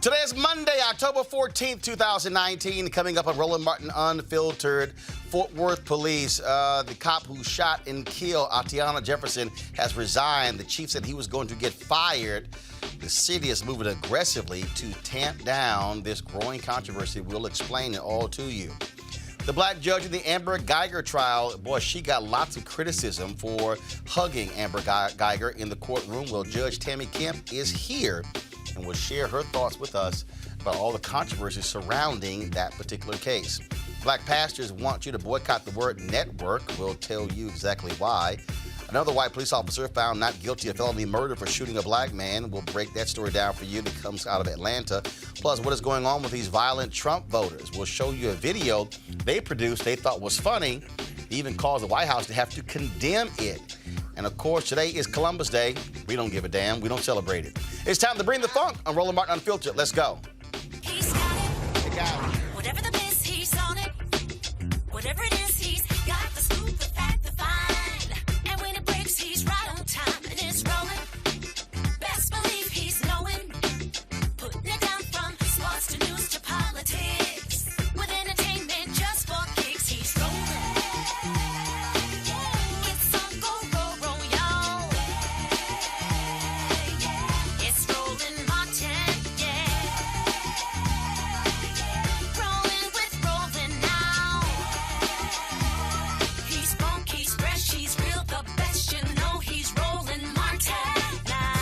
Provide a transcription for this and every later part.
Today is Monday, October 14th, 2019. Coming up on Roland Martin Unfiltered, Fort Worth police. The cop who shot and killed Atatiana Jefferson has resigned. The chief said he was going to get fired. The city is moving aggressively to tamp down this growing controversy. We'll explain it all to you. The black judge in the Amber Guyger trial, boy, she got lots of criticism for hugging Amber Guyger in the courtroom. Well, Judge Tammi Kemp is here and will share her thoughts with us about all the controversy surrounding that particular case. Black pastors want you to boycott the word network. We'll tell you exactly why. Another white police officer found not guilty of felony murder for shooting a black man. We'll break that story down for you that comes out of Atlanta. Plus, what is going on with these violent Trump voters? We'll show you a video they produced they thought was funny. It even caused the White House to have to condemn it. And of course, today is Columbus Day. We don't give a damn. We don't celebrate it. It's time to bring the funk on Roland Martin Unfiltered. Let's go. He's got it. He got it. Whatever the miss, he's on it. Whatever it is, he's got the scoop, the fact, the find. And when it breaks, he's right on time. And it's rolling. Best believe he's knowing. Putting it down from sports to news to politics. With entertainment just for kicks, he's rolling. It's on go, y'all. It's Roland Martin, yeah. Rolling with Roland now. He's funk, he's fresh, he's real, the best, you know he's Roland Martin now.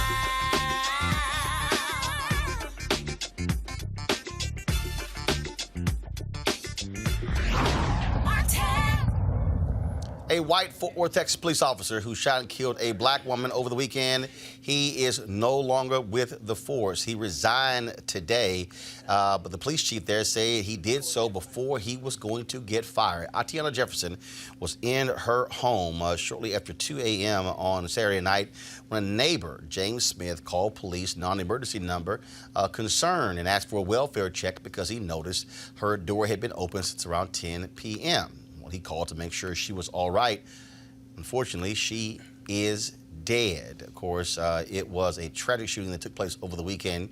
Martin. A white Fort Worth, Texas police officer who shot and killed a black woman over the weekend, he is no longer with the force. He resigned today, but the police chief there said he did so before he was going to get fired. Atatiana Jefferson was in her home shortly after 2 a.m. on Saturday night when a neighbor, James Smith, called police non-emergency number concerned and asked for a welfare check because he noticed her door had been open since around 10 p.m. He called to make sure she was all right. Unfortunately, she is dead. Of course, it was a tragic shooting that took place over the weekend.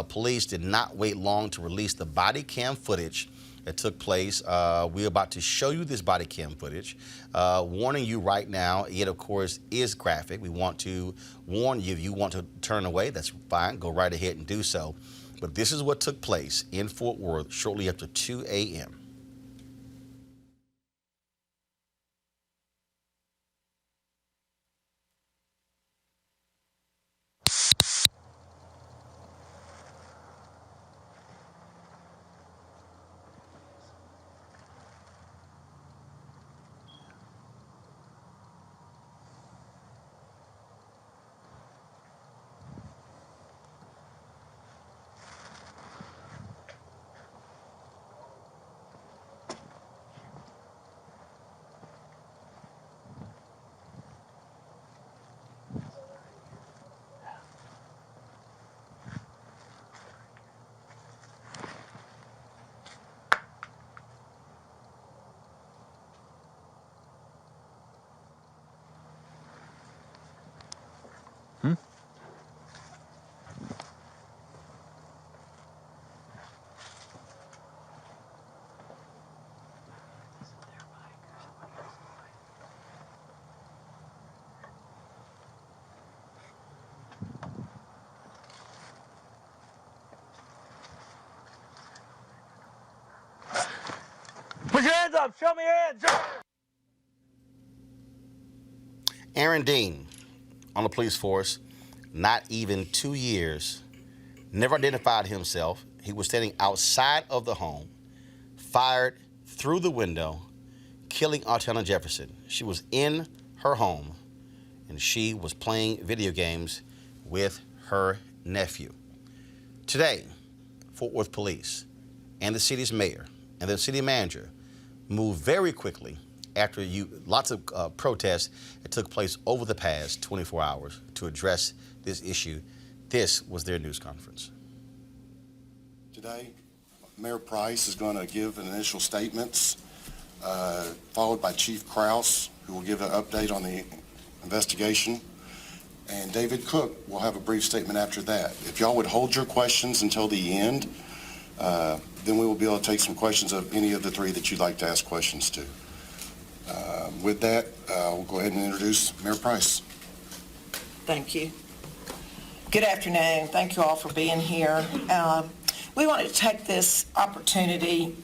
Police did not wait long to release the body cam footage that took place. We're about to show you this body cam footage. Warning you right now, it of course is graphic. We want to warn you. If you want to turn away, that's fine. Go right ahead and do so. But this is what took place in Fort Worth shortly after 2 a.m. Put your hands up. Show me your hands. Aaron Dean on the police force, not even 2 years, never identified himself. He was standing outside of the home, fired through the window, killing Atatiana Jefferson. She was in her home, and she was playing video games with her nephew. Today, Fort Worth police and the city's mayor and the city manager moved very quickly after lots of protests that took place over the past 24 hours to address this issue. This was their news conference. Today, Mayor Price is going to give initial statements, followed by Chief Kraus, who will give an update on the investigation. and David Cook will have a brief statement after that. If y'all would hold your questions until the end, then we will be able to take some questions of any of the three that you'd like to ask questions to. With that, we'll go ahead and introduce Mayor Price. Thank you. Good afternoon. Thank you all for being here. We wanted to take this opportunity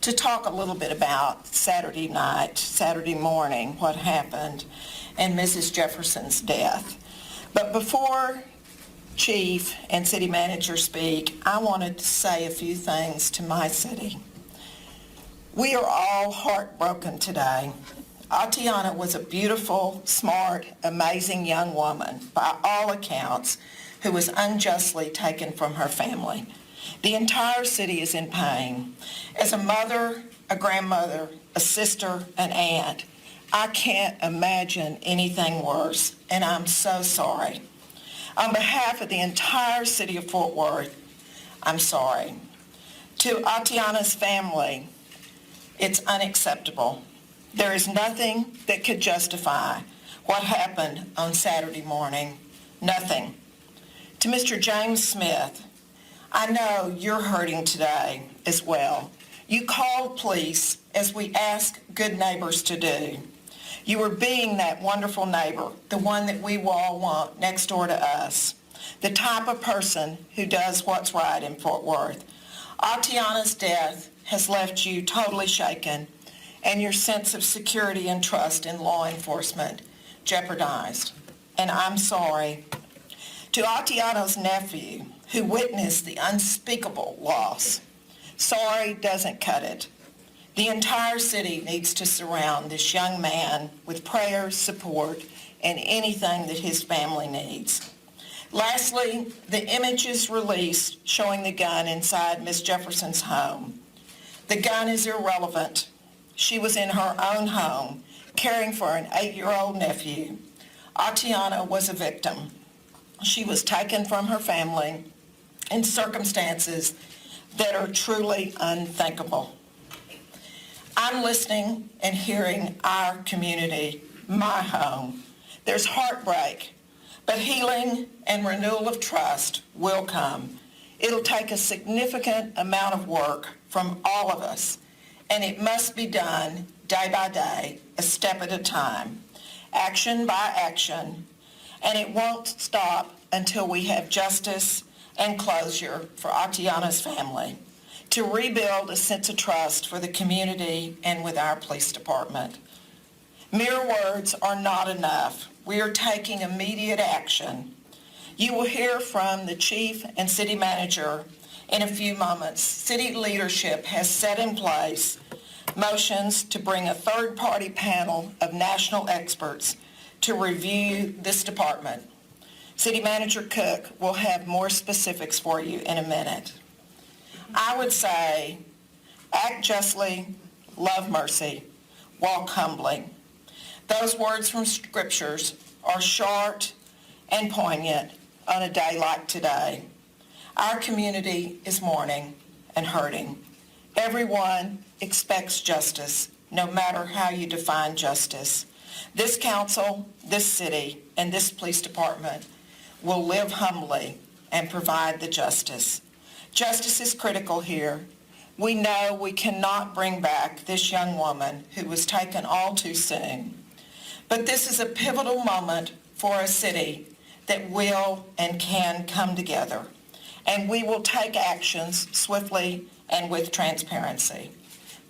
to talk a little bit about Saturday night, Saturday morning, what happened, and Mrs. Jefferson's death. But before Chief and City Manager speak, I wanted to say a few things to my city. We are all heartbroken today. Atatiana was a beautiful, smart, amazing young woman, by all accounts, who was unjustly taken from her family. The entire city is in pain. As a mother, a grandmother, a sister, an aunt, I can't imagine anything worse, and I'm so sorry. On behalf of the entire city of Fort Worth, I'm sorry. To Atatiana's family, it's unacceptable. There is nothing that could justify what happened on Saturday morning. Nothing. To Mr. James Smith, I know you're hurting today as well. You called police as we ask good neighbors to do. You were being that wonderful neighbor, the one that we all want next door to us, the type of person who does what's right in Fort Worth. Atatiana's death has left you totally shaken, and your sense of security and trust in law enforcement jeopardized. And I'm sorry. To Atatiana's nephew, who witnessed the unspeakable loss, sorry doesn't cut it. The entire city needs to surround this young man with prayers, support, and anything that his family needs. Lastly, the images released showing the gun inside Miss Jefferson's home. The gun is irrelevant. She was in her own home, caring for an 8-year-old nephew. Atatiana was a victim. She was taken from her family in circumstances that are truly unthinkable. I'm listening and hearing our community, my home. There's heartbreak, but healing and renewal of trust will come. It'll take a significant amount of work from all of us, and it must be done day by day, a step at a time, action by action, and it won't stop until we have justice and closure for Atatiana's family, to rebuild a sense of trust for the community and with our police department. Mere words are not enough. We are taking immediate action. You will hear from the chief and city manager in a few moments. City leadership has set in place motions to bring a third-party panel of national experts to review this department. City Manager Cook will have more specifics for you in a minute. I would say, act justly, love mercy, walk humbly. Those words from scriptures are short and poignant on a day like today. Our community is mourning and hurting. Everyone expects justice, no matter how you define justice. This council, this city, and this police department will live humbly and provide the justice. Justice is critical here. We know we cannot bring back this young woman who was taken all too soon. But this is a pivotal moment for a city that will and can come together. And we will take actions swiftly and with transparency.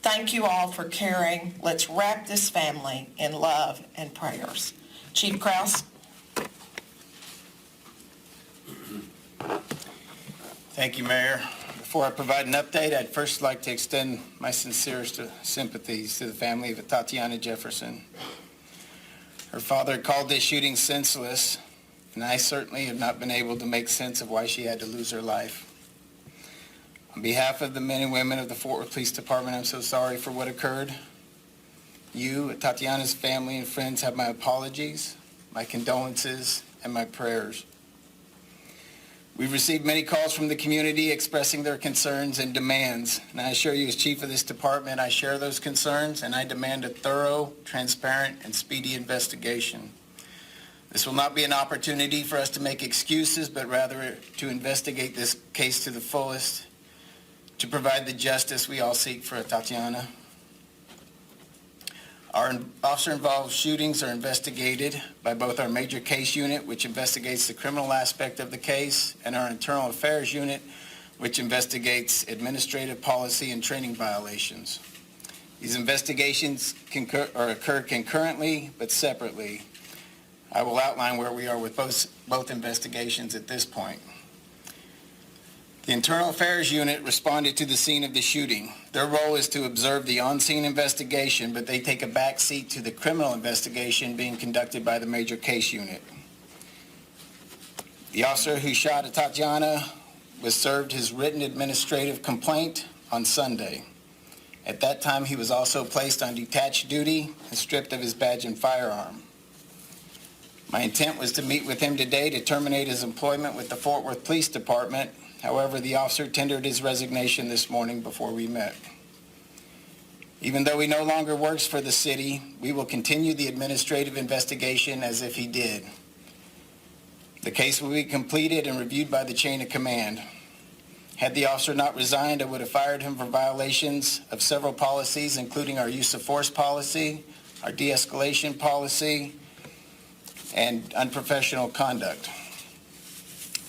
Thank you all for caring. Let's wrap this family in love and prayers. Chief Krause. Thank you, Mayor. Before I provide an update, I'd first like to extend my sincerest sympathies to the family of Atatiana Jefferson. Her father called this shooting senseless, and I certainly have not been able to make sense of why she had to lose her life. On behalf of the men and women of the Fort Worth Police Department, I'm so sorry for what occurred. You, Atatiana's family and friends, have my apologies, my condolences, and my prayers. We've received many calls from the community expressing their concerns and demands, and I assure you, as chief of this department, I share those concerns, and I demand a thorough, transparent, and speedy investigation. This will not be an opportunity for us to make excuses, but rather to investigate this case to the fullest, to provide the justice we all seek for Atatiana. Our officer-involved shootings are investigated by both our major case unit, which investigates the criminal aspect of the case, and our internal affairs unit, which investigates administrative policy and training violations. These investigations occur concurrently but separately. I will outline where we are with both investigations at this point. The Internal Affairs Unit responded to the scene of the shooting. Their role is to observe the on-scene investigation, but they take a back seat to the criminal investigation being conducted by the Major Case Unit. The officer who shot Atatiana was served his written administrative complaint on Sunday. At that time, he was also placed on detached duty and stripped of his badge and firearm. My intent was to meet with him today to terminate his employment with the Fort Worth Police Department. However, the officer tendered his resignation this morning before we met. Even though he no longer works for the city, we will continue the administrative investigation as if he did. The case will be completed and reviewed by the chain of command. Had the officer not resigned, I would have fired him for violations of several policies, including our use of force policy, our de-escalation policy, and unprofessional conduct.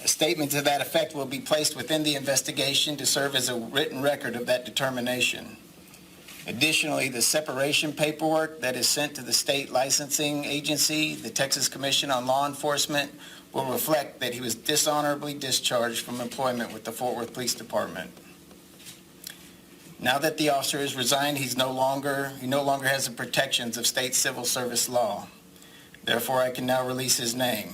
A statement to that effect will be placed within the investigation to serve as a written record of that determination. Additionally, the separation paperwork that is sent to the state licensing agency, the Texas Commission on Law Enforcement, will reflect that he was dishonorably discharged from employment with the Fort Worth Police Department. Now that the officer has resigned, he no longer has the protections of state civil service law. Therefore, I can now release his name.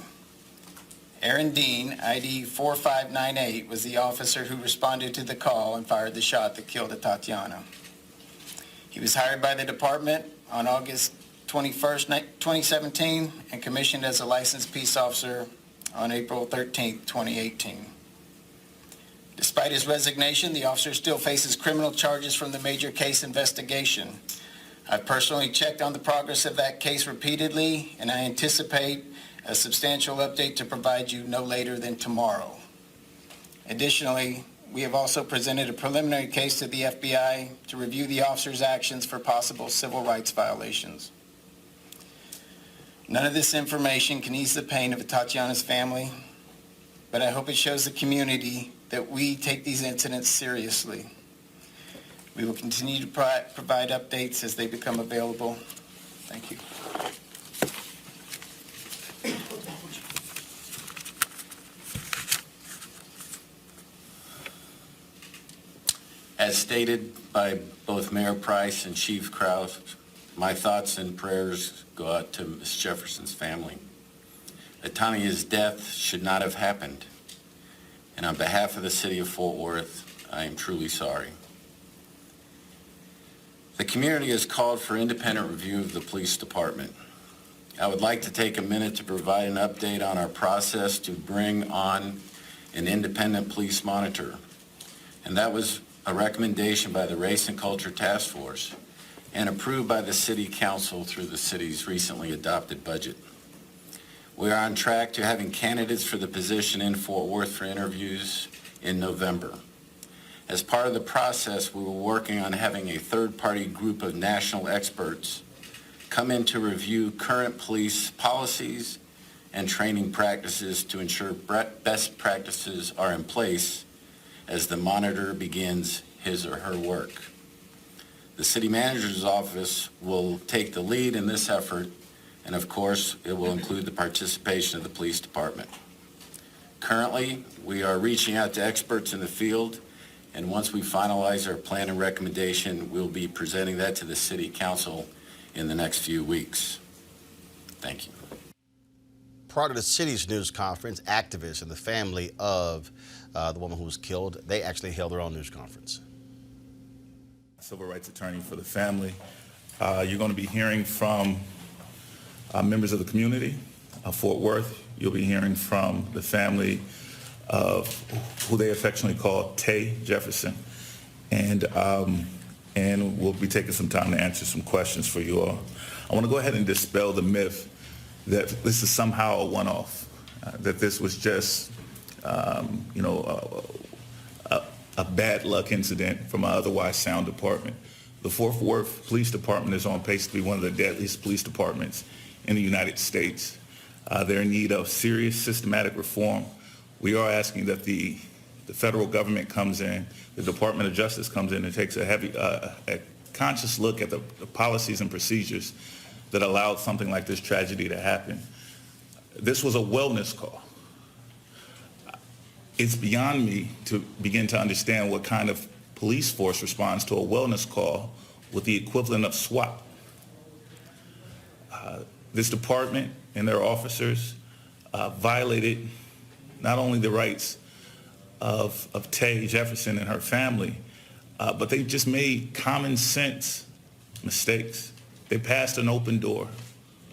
Aaron Dean, ID 4598, was the officer who responded to the call and fired the shot that killed Atatiana. He was hired by the department on August 21st, 2017, and commissioned as a licensed peace officer on April 13th, 2018. Despite his resignation, the officer still faces criminal charges from the major case investigation. I've personally checked on the progress of that case repeatedly, and I anticipate a substantial update to provide you no later than tomorrow. Additionally, we have also presented a preliminary case to the FBI to review the officer's actions for possible civil rights violations. None of this information can ease the pain of Atatiana's family, but I hope it shows the community that we take these incidents seriously. We will continue to provide updates as they become available. Thank you. As stated by both Mayor Price and Chief Krause, my thoughts and prayers go out to Ms. Jefferson's family. Atatiana's death should not have happened, and on behalf of the city of Fort Worth, I am truly sorry. The community has called for independent review of the police department. I would like to take a minute to provide an update on our process to bring on an independent police monitor, and that was a recommendation by the Race and Culture Task Force and approved by the City Council through the city's recently adopted budget. We are on track to having candidates for the position in Fort Worth for interviews in November. As part of the process, we were working on having a third-party group of national experts come in to review current police policies and training practices to ensure best practices are in place as the monitor begins his or her work. The city manager's office will take the lead in this effort, and of course, it will include the participation of the police department. Currently, we are reaching out to experts in the field, and once we finalize our plan and recommendation, we'll be presenting that to the city council in the next few weeks. Thank you. Part of the city's news conference, activists and the family of the woman who was killed, they actually held their own news conference. Civil rights attorney for the family. You're going to be hearing from members of the community of Fort Worth. You'll be hearing from the family of who they affectionately call Tay Jefferson. And we'll be taking some time to answer some questions for you all. I want to go ahead and dispel the myth that this is somehow a one-off, that this was just, a bad luck incident from an otherwise sound department. The Fort Worth Police Department is on pace to be one of the deadliest police departments in the United States. They're in need of serious systematic reform. We are asking that the federal government comes in, the Department of Justice comes in and takes a conscious look at the policies and procedures that allowed something like this tragedy to happen. This was a wellness call. It's beyond me to begin to understand what kind of police force responds to a wellness call with the equivalent of SWAT. This department and their officers violated not only the rights of Tammi Jefferson and her family, but they just made common sense mistakes. They passed an open door.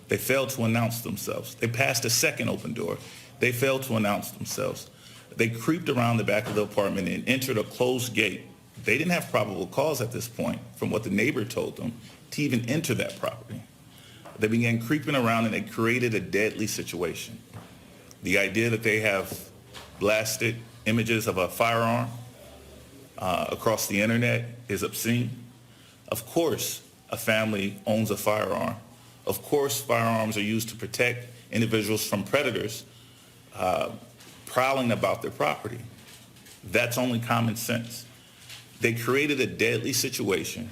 They failed to announce themselves. They passed a second open door. They failed to announce themselves. They creeped around the back of the apartment and entered a closed gate. They didn't have probable cause at this point, from what the neighbor told them, to even enter that property. They began creeping around and they created a deadly situation. The idea that they have blasted images of a firearm across the internet is obscene. Of course, a family owns a firearm. Of course, firearms are used to protect individuals from predators prowling about their property. That's only common sense. They created a deadly situation,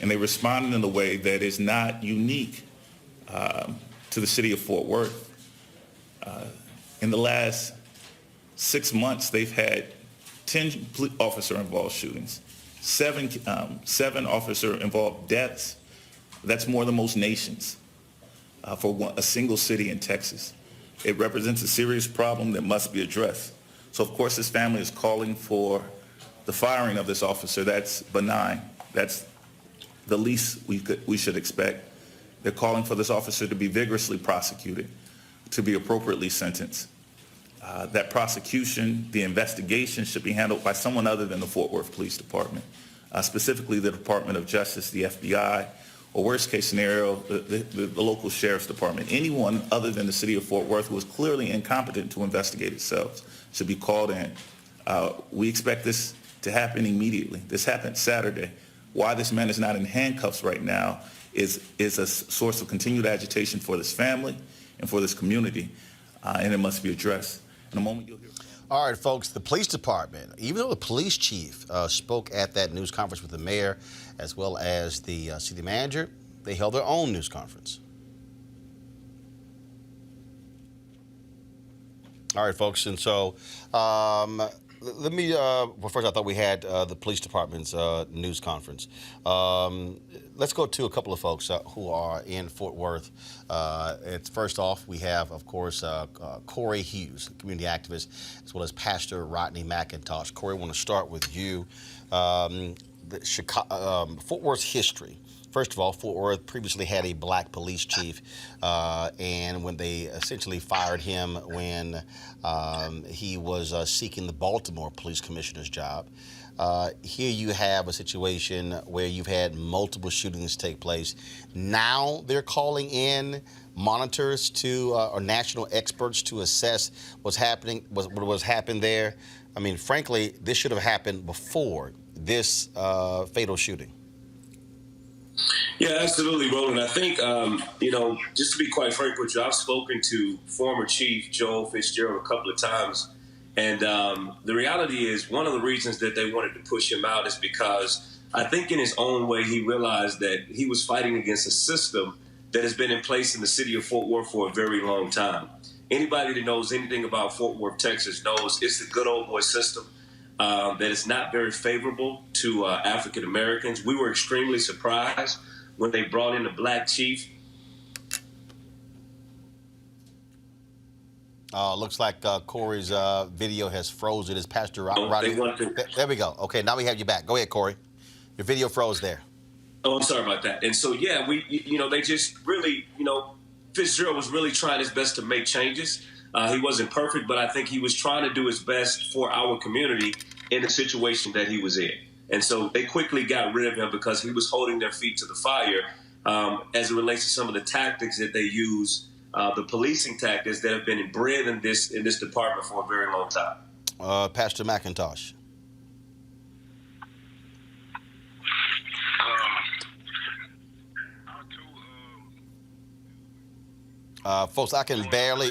and they responded in a way that is not unique to the city of Fort Worth. In the last 6 months, they've had 10 officer-involved shootings, seven officer-involved deaths. That's more than most nations for a single city in Texas. It represents a serious problem that must be addressed. So, of course, this family is calling for the firing of this officer. That's benign. That's the least we should expect. They're calling for this officer to be vigorously prosecuted, to be appropriately sentenced. That prosecution, the investigation, should be handled by someone other than the Fort Worth Police Department, specifically the Department of Justice, the FBI, or worst case scenario, the local sheriff's department. Anyone other than the city of Fort Worth who is clearly incompetent to investigate itself should be called in. We expect this to happen immediately. This happened Saturday. Why this man is not in handcuffs right now is a source of continued agitation for this family and for this community, and it must be addressed. In a moment, you'll hear. All right, folks, the police department, even though the police chief spoke at that news conference with the mayor as well as the city manager, they held their own news conference. All right, folks, and so let me, well, first I thought we had the police department's news conference. Let's go to a couple of folks who are in Fort Worth. It's first off, we have, of course, Corey Hughes, community activist, as well as Pastor Rodney McIntosh. Corey, I want to start with you. Fort Worth's history. First of all, Fort Worth previously had a black police chief, and when they essentially fired him when he was seeking the Baltimore police commissioner's job. Here you have a situation where you've had multiple shootings take place. Now they're calling in monitors to or national experts to assess what's happening, what happened there. I mean, frankly, this should have happened before this fatal shooting. Yeah, absolutely, Roland. I think, just to be quite frank with you, I've spoken to former Chief Joel Fitzgerald a couple of times. And the reality is one of the reasons that they wanted to push him out is because I think in his own way he realized that he was fighting against a system that has been in place in the city of Fort Worth for a very long time. Anybody that knows anything about Fort Worth, Texas knows it's the good old boy system. That is not very favorable to African Americans. We were extremely surprised when they brought in the black chief. Looks like Corey's video has frozen. Is Pastor Rodney? There we go. Okay, now we have you back. Go ahead, Corey. Your video froze there. Oh, I'm sorry about that. And so, yeah, they just really, Fitzgerald was really trying his best to make changes. He wasn't perfect, but I think he was trying to do his best for our community in the situation that he was in. And so they quickly got rid of him because he was holding their feet to the fire as it relates to some of the tactics that they use the policing tactics that have been inbred in this department for a very long time. Pastor McIntosh. Folks, I can barely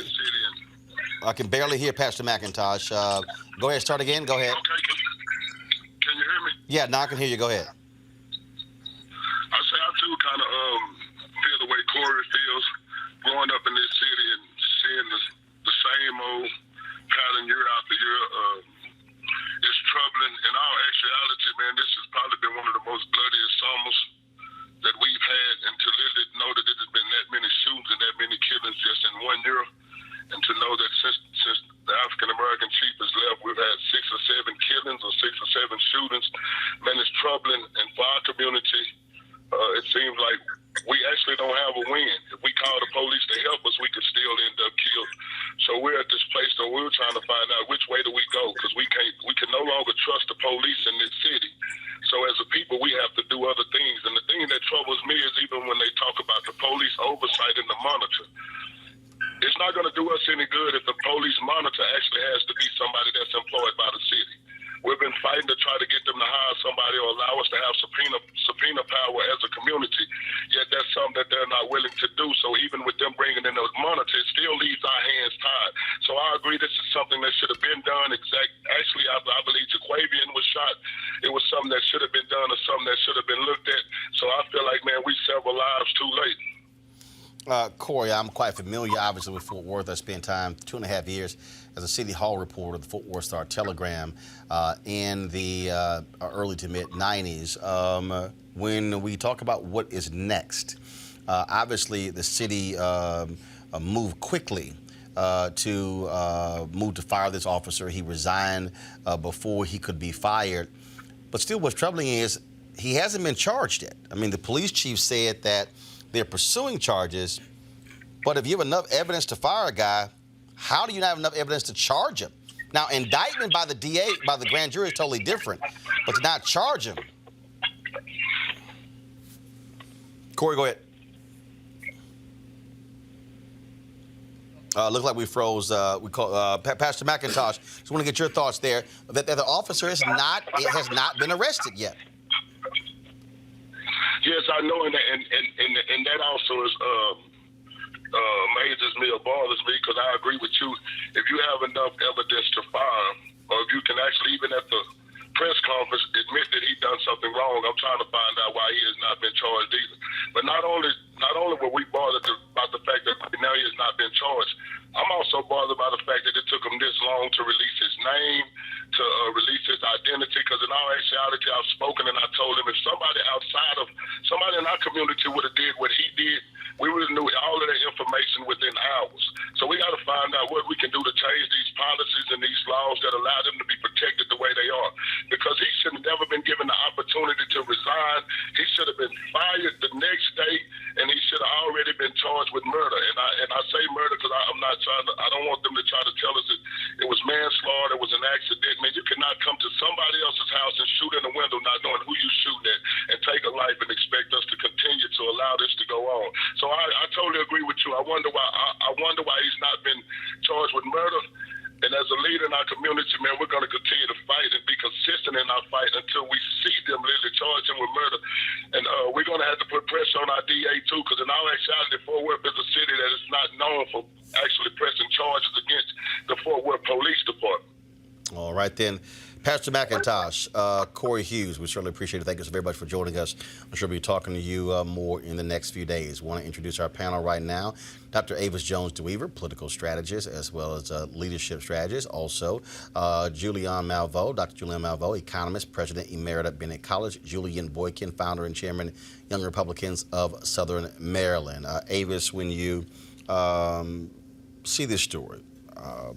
hear Pastor McIntosh. Go ahead, start again. Go ahead. Okay, can you hear me? Yeah, now I can hear you. Go ahead. I say I too kind of feel the way Corey feels growing up in this city and seeing the same old pattern year after year. It's troubling. In all actuality, man, this has probably been one of the most bloodiest summers that we've had, and to literally know that there's been that many shootings and that many killings just in 1 year, and to know that since the African-American chief has left, we've had 6 or 7 killings or 6 or 7 shootings. Man, it's troubling, and for our community, it seems like we actually don't have a win. If we call the police to help us, we could still end up killed. So we're at this place where we're trying to find out which way do we go, because we can no longer trust the police in this city. So as a people, we have to do other things. And the thing that troubles me is even when they talk about the police oversight and the monitor, it's not going to do us any good if the police monitor actually has to be somebody that's employed by the city. We've been fighting to try to get them to hire somebody or allow us to have subpoena power as a community, yet that's something that they're not willing to do. So even with them bringing in those monitors, it still leaves our hands tied. So I agree this is something that should have been done. Actually, I believe Jaquavian was shot. It was something that should have been done or something that should have been looked at. So I feel like, man, we several lives too late. Corey, I'm quite familiar, obviously, with Fort Worth. I spent time 2.5 years as a City Hall reporter of the Fort Worth Star-Telegram in the early to mid-'90s. When we talk about what is next, obviously the city moved quickly to move to fire this officer. He resigned before he could be fired. But still, what's troubling is he hasn't been charged yet. I mean, the police chief said that they're pursuing charges, but if you have enough evidence to fire a guy, how do you not have enough evidence to charge him? Now, indictment by the DA, by the grand jury is totally different, but to not charge him. Corey, go ahead. Looks like we froze. We call Pastor McIntosh. Just want to get your thoughts there. That the officer has not been arrested yet. Yes, I know, and that also is amazes me or bothers me, because I agree with you. If you have enough evidence to fire, or if you can actually, even at the press conference, admit that he done something wrong, I'm trying to find out why he has not been charged either. But not only were we bothered about the fact that now he has not been charged, I'm also bothered by the fact that it took him this long to release his name, to release his identity, because in all actuality, I've spoken and I told him if somebody in our community would have did what he did, we would have knew all of that information within hours. So we got to find out what we can do to change these policies and these laws that allow them to be protected the way they are. Because he should have never been given the opportunity to resign. He should have been fired the next day, and he should have already been charged with murder. And I say murder because I don't want them to try to tell us that it was manslaughter, it was an accident. Man, you cannot come to somebody else's house and shoot in the window not knowing who you shooting at and take a life and expect us to continue to allow this to go on. So I totally agree with you. I wonder why he's not been charged with murder. And as a leader in our community, man, we're going to continue to fight and be consistent in our fight until we see them literally charge him with murder. And we're going to have to put pressure on our DA, too, because in all actuality, Fort Worth is a city that is not known for actually pressing charges against the Fort Worth Police Department. All right, then. Pastor McIntosh, Corey Hughes, we certainly appreciate it. Thank you so very much for joining us. I'm sure we'll be talking to you more in the next few days. We want to introduce our panel right now. Dr. Avis Jones-DeWeaver, political strategist, as well as leadership strategist. Also, Julianne Malveaux, Dr. Julianne Malveaux, economist, president emerita at Bennett College. Julian Boykin, founder and chairman, Young Republicans of Southern Maryland. Avis, when you see this story, a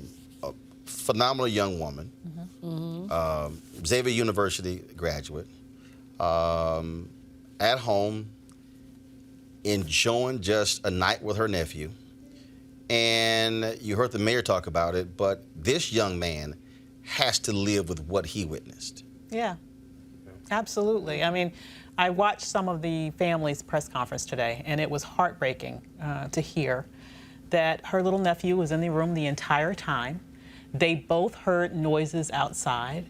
phenomenal young woman, Xavier University graduate, at home, enjoying just a night with her nephew. And you heard the mayor talk about it, but this young man has to live with what he witnessed. Yeah, absolutely. I mean, I watched some of the family's press conference today, and it was heartbreaking to hear that her little nephew was in the room the entire time. They both heard noises outside.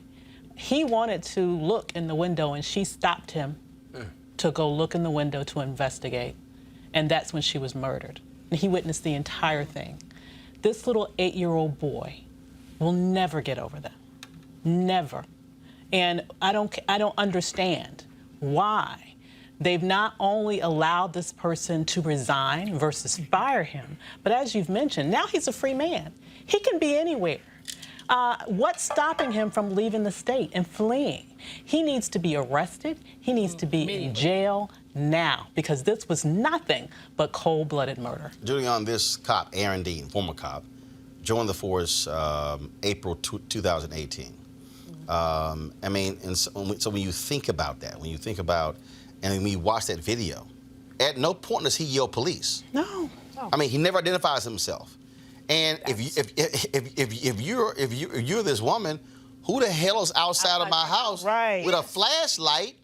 He wanted to look in the window, and she stopped him to go look in the window to investigate. And that's when she was murdered. And he witnessed the entire thing. This little 8-year-old boy will never get over that. Never. And I don't understand why they've not only allowed this person to resign versus fire him, but as you've mentioned, now he's a free man. He can be anywhere. What's stopping him from leaving the state and fleeing? He needs to be arrested. He needs to be in jail now, because this was nothing but cold-blooded murder. Julian, this cop, Aaron Dean, former cop, joined the force April 2018. I mean, and so when you think about that, and when you watch that video, at no point does he yell police. No. I mean, he never identifies himself. And if you're this woman, who the hell is outside of my house with a flashlight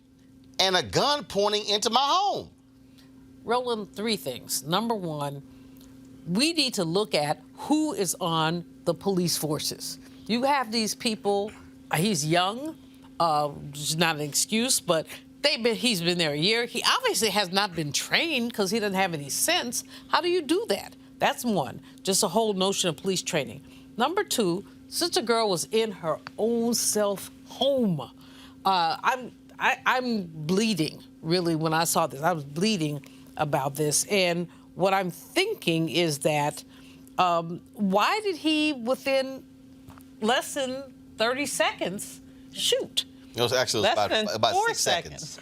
and a gun pointing into my home? Roland, 3 things. Number 1, we need to look at who is on the police forces. You have these people, he's young, which is not an excuse, but he's been there a year. He obviously has not been trained because he doesn't have any sense. How do you do that? That's 1, just a whole notion of police training. Number 2, Sister Girl was in her own self home. I'm bleeding, really, when I saw this. I was bleeding about this. And what I'm thinking is that why did he, within less than 30 seconds, shoot? It was actually about 6 seconds.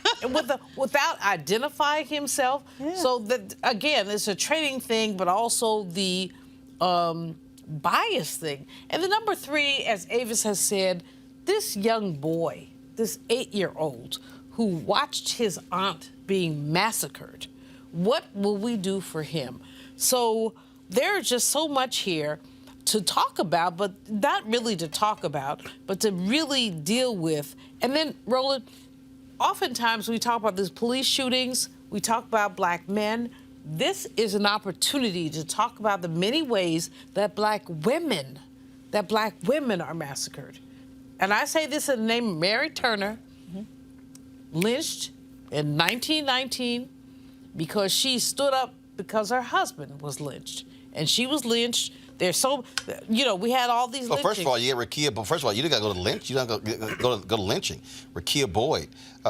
Without identifying himself. Yeah. So, that, again, it's a training thing, but also the bias thing. And the number 3, as Avis has said, this young boy, this 8-year-old who watched his aunt being massacred, what will we do for him? So there's just so much here to talk about, but not really to talk about, but to really deal with. And then, Roland, oftentimes we talk about these police shootings, we talk about black men. This is an opportunity to talk about the many ways that black women are massacred. And I say this in the name of Mary Turner, lynched in 1919 because she stood up because her husband was lynched. And she was lynched. There's so, we had all these lynchings. First of all, you didn't got to go to lynch. You don't go to lynching. Rakia Boyd,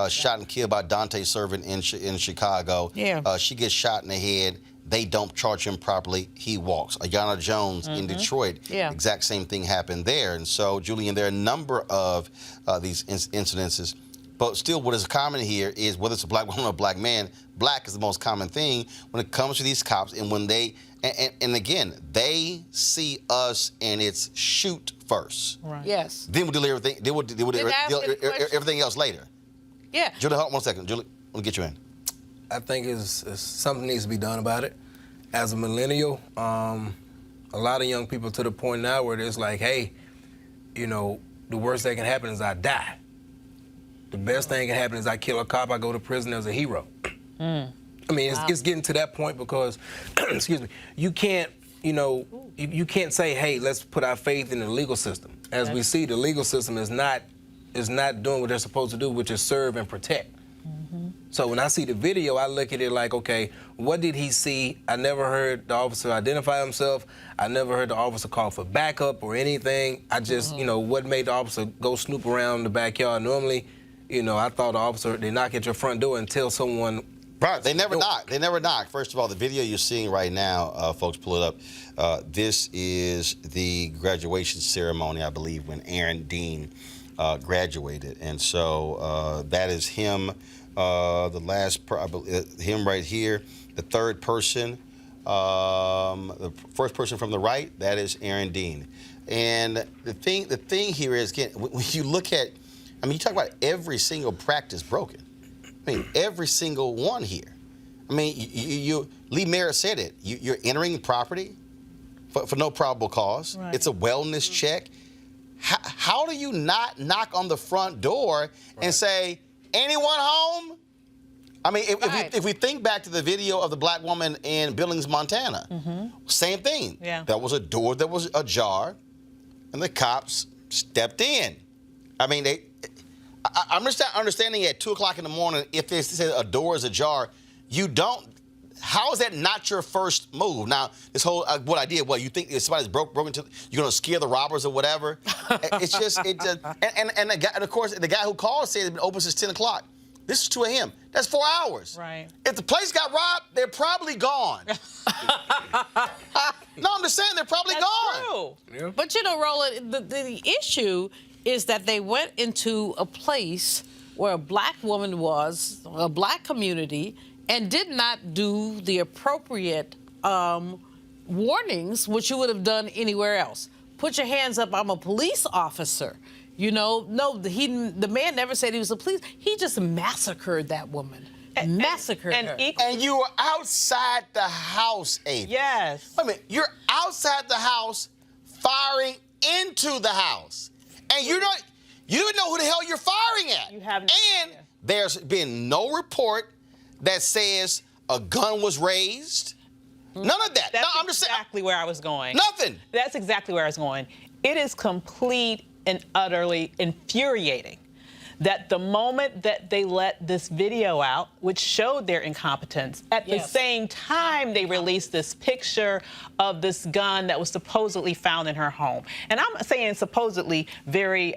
shot and killed by Dante Servant in Chicago. Yeah. She gets shot in the head. They don't charge him properly. He walks. Ayanna Jones in Detroit. Yeah. Exact same thing happened there. And so, Julian, there are a number of these incidences. But still, what is common here is whether it's a black woman or a black man, black is the most common thing when it comes to these cops. And when they, and again, they see us and it's shoot first. Right. Yes. Then we'll deal everything. They will deal everything else later. Yeah. Julie, hold on 1 second. Julie, let me get you in. I think it's something needs to be done about it. As a millennial, a lot of young people to the point now where it's like, hey, the worst that can happen is I die. The best thing that can happen is I kill a cop, I go to prison as a hero. I mean, it's getting to that point because, excuse me, you can't, you can't say, hey, let's put our faith in the legal system. As we see, the legal system is not doing what they're supposed to do, which is serve and protect. So when I see the video, I look at it like, okay, what did he see? I never heard the officer identify himself. I never heard the officer call for backup or anything. I just, what made the officer go snoop around the backyard? Normally, I thought the officer, they knock at your front door and tell someone. Right, they never knock. They never knock. First of all, the video you're seeing right now, folks, pull it up. This is the graduation ceremony, I believe, when Aaron Dean graduated. And so that is him, him right here. The third person, the first person from the right, that is Aaron Dean. And the thing here is, again, when you look at, you talk about every single practice broken. Every single one here. Lee Merritt said it. You're entering property for no probable cause. Right. It's a wellness check. How do you not knock on the front door and say, anyone home? I mean, if we think back to the video of the black woman in Billings, Montana, same thing. Yeah. There was a door that was ajar, and the cops stepped in. I mean, I'm just not understanding at 2 o'clock in the morning, if they say a door is ajar, how is that not your first move? Now, this whole, what I did, you think if somebody's broken into, you're going to scare the robbers or whatever? It's just, and the guy, and of course, the guy who called said it's been open since 10 o'clock. This is 2 a.m. That's 4 hours. Right. If the place got robbed, they're probably gone. No, I'm just saying they're probably gone. True. Yeah. But you know, Roland, the issue is that they went into a place where a black woman was, a black community, and did not do the appropriate warnings, which you would have done anywhere else. Put your hands up, I'm a police officer. You know, no, the man never said he was a police. He just massacred that woman. Massacred her. And you were outside the house, Ava. Yes. Wait a minute, you're outside the house firing into the house. And you don't even know who the hell you're firing at. You have no And idea. there's been no report that says a gun was raised. None of that. That's No, I'm just saying. exactly where I was going. Nothing. That's exactly where I was going. It is complete and utterly infuriating that the moment that they let this video out, which showed their incompetence, at the same time they released this picture of this gun that was supposedly found in her home. And I'm saying supposedly very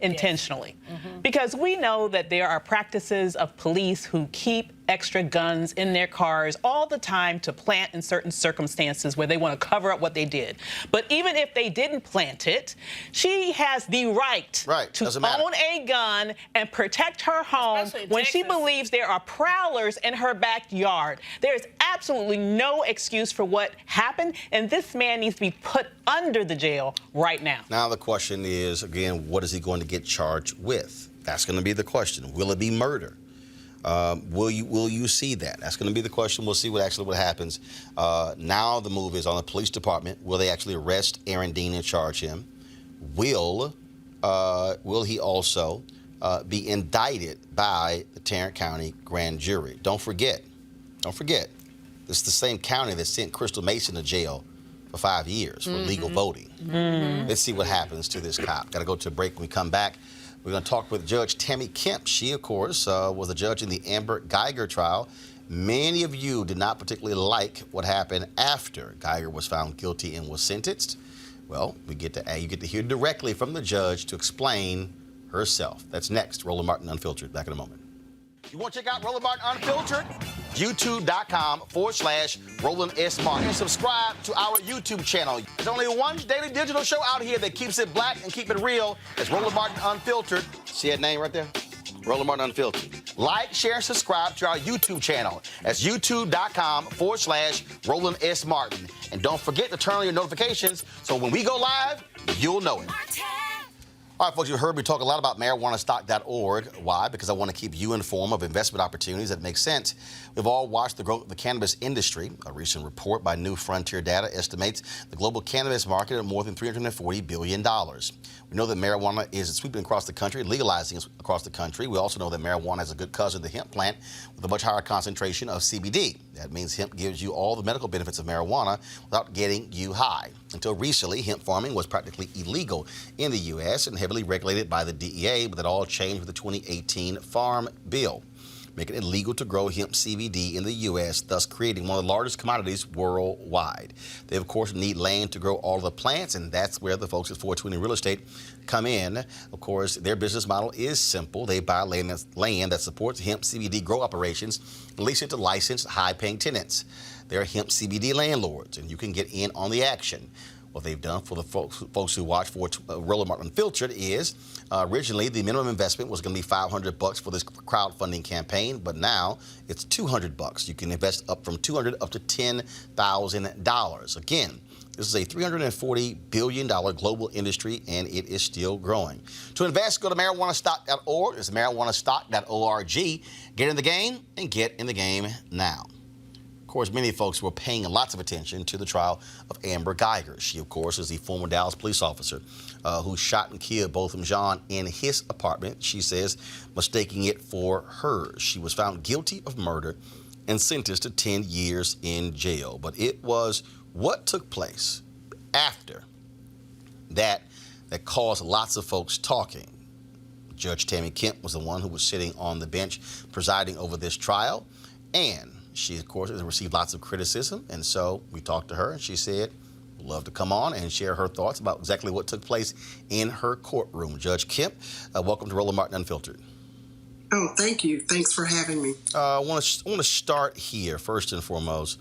intentionally, because we know that there are practices of police who keep extra guns in their cars all the time to plant in certain circumstances where they want to cover up what they did. But even if they didn't plant it, she has the right to own a gun and protect her home when she believes there are prowlers in her backyard. There is absolutely no excuse for what happened, and this man needs to be put under the jail right now. Now the question is, again, what is he going to get charged with? That's going to be the question. Will it be murder? Will you see that? That's going to be the question. We'll see what happens. Now the move is on the police department. Will they actually arrest Aaron Dean and charge him? Will he also be indicted by the Tarrant County grand jury? Don't forget, this is the same county that sent Crystal Mason to jail for 5 years for illegal voting. Let's see what happens to this cop. Got to go to a break. When we come back, we're going to talk with Judge Tammi Kemp. She, of course, was a judge in the Amber Guyger trial. Many of you did not particularly like what happened after Guyger was found guilty and was sentenced. Well, you get to hear directly from the judge to explain herself. That's next. Roland Martin Unfiltered. Back in a moment. You want to check out Roland Martin Unfiltered? YouTube.com/Roland S. Martin. And subscribe to our YouTube channel. There's only one daily digital show out here that keeps it black and keep it real. It's Roland Martin Unfiltered. See that name right there? Roland Martin Unfiltered. Like, share, and subscribe to our YouTube channel. That's YouTube.com/Roland S. Martin. And don't forget to turn on your notifications so when we go live, you'll know it. All right, folks, you heard me talk a lot about marijuanastock.org. Why? Because I want to keep you informed of investment opportunities that make sense. We've all watched the growth of the cannabis industry. A recent report by New Frontier Data estimates the global cannabis market at more than $340 billion. We know that marijuana is sweeping across the country, legalizing across the country. We also know that marijuana has a good cousin, the hemp plant, with a much higher concentration of CBD. That means hemp gives you all the medical benefits of marijuana without getting you high. Until recently, hemp farming was practically illegal in the U.S. and heavily regulated by the DEA, but that all changed with the 2018 Farm Bill, making it illegal to grow hemp CBD in the U.S., thus creating one of the largest commodities worldwide. They, of course, need land to grow all of the plants, and that's where the folks at 420 Real Estate come in. Of course, their business model is simple. They buy land that supports hemp CBD grow operations and lease it to licensed, high-paying tenants. They're hemp CBD landlords, and you can get in on the action. What they've done for the folks who watch for Roland Martin Unfiltered is originally the minimum investment was going to be $500 for this crowdfunding campaign, but now it's $200. You can invest up from $200 up to $10,000. Again, this is a $340 billion global industry, and it is still growing. To invest, go to marijuanastock.org. It's marijuanastock.org. Get in the game and get in the game now. Of course, many folks were paying lots of attention to the trial of Amber Guyger. She, of course, is the former Dallas police officer who shot and killed Botham Jean in his apartment, she says, mistaking it for hers. She was found guilty of murder and sentenced to 10 years in jail. But it was what took place after that caused lots of folks talking. Judge Tammi Kemp was the one who was sitting on the bench presiding over this trial, and she, of course, has received lots of criticism, and so we talked to her, and she said, would love to come on and share her thoughts about exactly what took place in her courtroom. Judge Kemp, welcome to Roland Martin Unfiltered. Oh, thank you. Thanks for having me. I want to start here, first and foremost.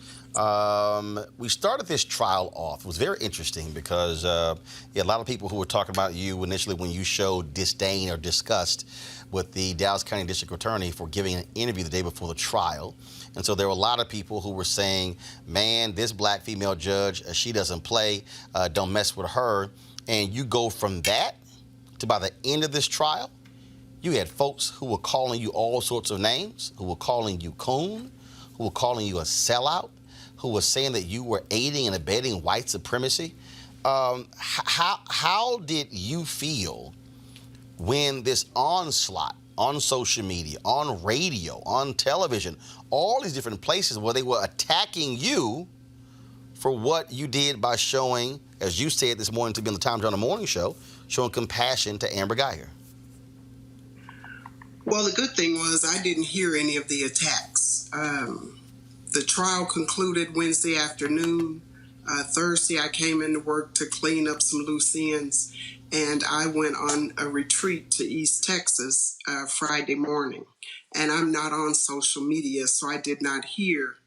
We started this trial off. It was very interesting because a lot of people who were talking about you initially when you showed disdain or disgust with the Dallas County District Attorney for giving an interview the day before the trial. And so there were a lot of people who were saying, man, this black female judge, she doesn't play, don't mess with her. And you go from that to by the end of this trial, you had folks who were calling you all sorts of names, who were calling you coon, who were calling you a sellout, who were saying that you were aiding and abetting white supremacy. How did you feel when this onslaught on social media, on radio, on television, all these different places where they were attacking you for what you did by showing, as you said this morning to be on the Time Journal Morning Show, showing compassion to Amber Guyger? Well, the good thing was I didn't hear any of the attacks. The trial concluded Wednesday afternoon. Thursday, I came into work to clean up some loose ends, and I went on a retreat to East Texas Friday morning. And I'm not on social media, so I did not hear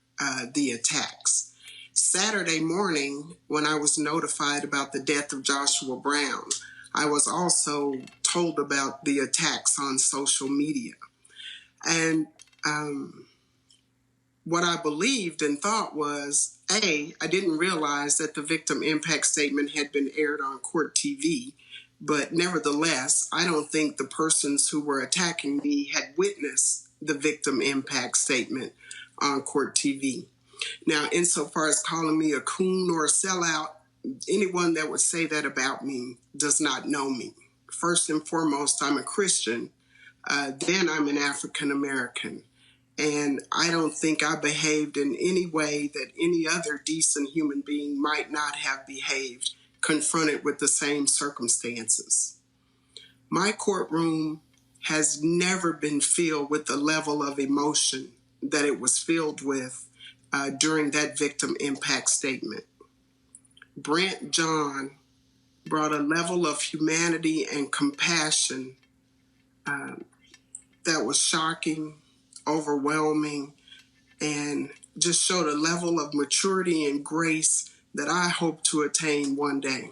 the attacks. Saturday morning, when I was notified about the death of Joshua Brown, I was also told about the attacks on social media. And what I believed and thought was, I didn't realize that the victim impact statement had been aired on court TV, but nevertheless, I don't think the persons who were attacking me had witnessed the victim impact statement on court TV. Now, insofar as calling me a coon or a sellout, anyone that would say that about me does not know me. First and foremost, I'm a Christian. Then I'm an African American. And I don't think I behaved in any way that any other decent human being might not have behaved, confronted with the same circumstances. My courtroom has never been filled with the level of emotion that it was filled with during that victim impact statement. Brent John brought a level of humanity and compassion that was shocking, overwhelming, and just showed a level of maturity and grace that I hope to attain one day.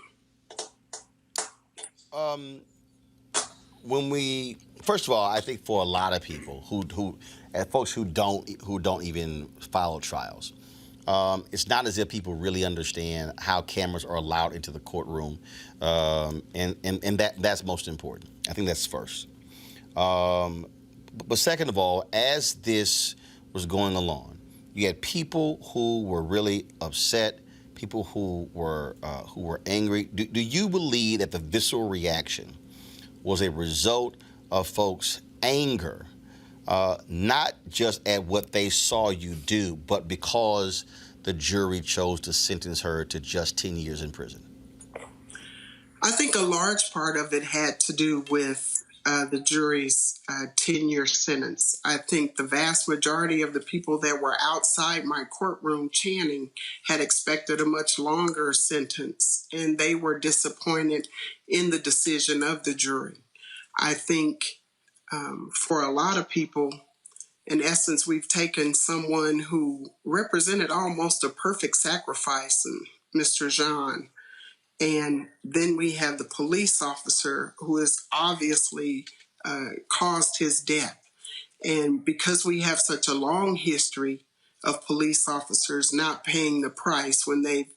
First of all, I think for a lot of people folks who don't even follow trials, it's not as if people really understand how cameras are allowed into the courtroom, and that's most important. I think that's first. But second of all, as this was going along, you had people who were really upset, people who were angry. Do you believe that the visceral reaction was a result of folks' anger, not just at what they saw you do, but because the jury chose to sentence her to just 10 years in prison? I think a large part of it had to do with the jury's 10-year sentence. I think the vast majority of the people that were outside my courtroom chanting had expected a much longer sentence, and they were disappointed in the decision of the jury. I think for a lot of people, in essence, we've taken someone who represented almost a perfect sacrifice in Mr. Jean. And then we have the police officer who has obviously caused his death. And because we have such a long history of police officers not paying the price when they've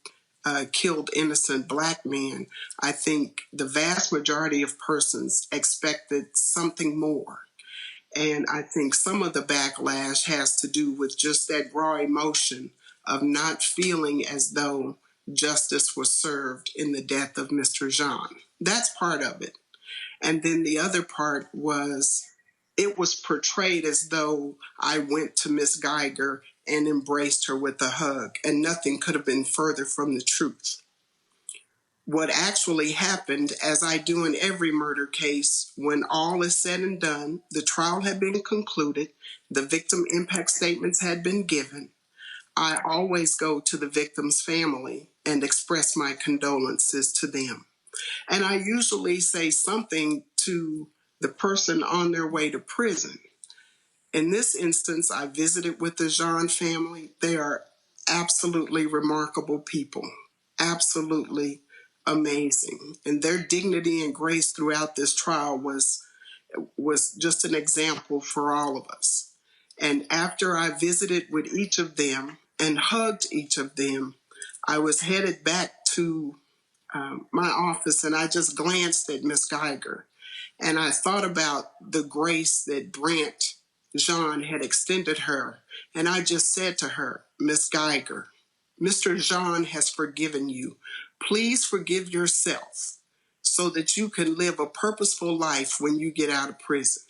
killed innocent black men, I think the vast majority of persons expected something more. And I think some of the backlash has to do with just that raw emotion of not feeling as though justice was served in the death of Mr. Jean. That's part of it. And then the other part was it was portrayed as though I went to Miss Guyger and embraced her with a hug, and nothing could have been further from the truth. What actually happened, as I do in every murder case, when all is said and done, the trial had been concluded, the victim impact statements had been given, I always go to the victim's family and express my condolences to them. And I usually say something to the person on their way to prison. In this instance, I visited with the Jean family. They are absolutely remarkable people, absolutely amazing. And their dignity and grace throughout this trial was just an example for all of us. And after I visited with each of them and hugged each of them, I was headed back to my office, and I just glanced at Miss Guyger, and I thought about the grace that Brant Jean had extended her, and I just said to her, Miss Guyger, Mr. Jean has forgiven you. Please forgive yourself so that you can live a purposeful life when you get out of prison.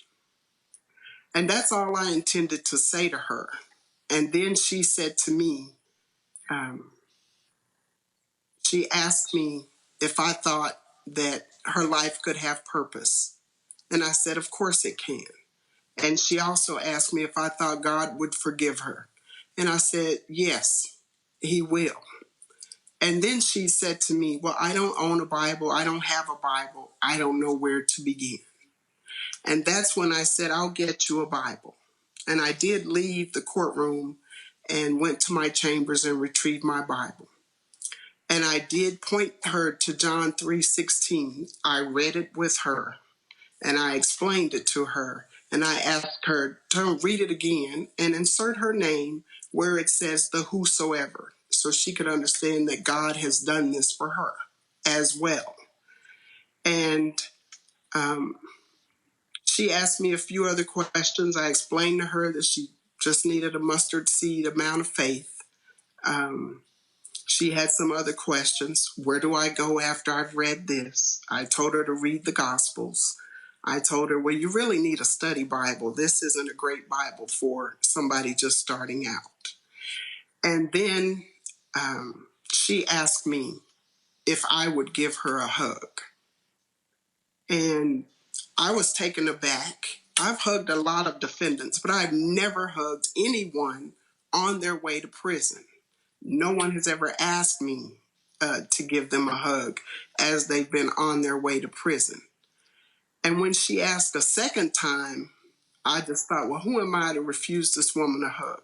And that's all I intended to say to her. And then she said to me, she asked me if I thought that her life could have purpose. And I said, of course it can. And she also asked me if I thought God would forgive her. And I said, yes, he will. And then she said to me, well, I don't own a Bible. I don't have a Bible. I don't know where to begin. And that's when I said, I'll get you a Bible. And I did leave the courtroom and went to my chambers and retrieved my Bible. And I did point her to John 3:16. I read it with her, and I explained it to her. And I asked her to read it again and insert her name where it says the whosoever, so she could understand that God has done this for her as well. And she asked me a few other questions. I explained to her that she just needed a mustard seed amount of faith. She had some other questions. Where do I go after I've read this? I told her to read the Gospels. I told her, well, you really need a study Bible. This isn't a great Bible for somebody just starting out. And then she asked me if I would give her a hug. And I was taken aback. I've hugged a lot of defendants, but I've never hugged anyone on their way to prison. No one has ever asked me to give them a hug as they've been on their way to prison. And when she asked a second time, I just thought, well, who am I to refuse this woman a hug?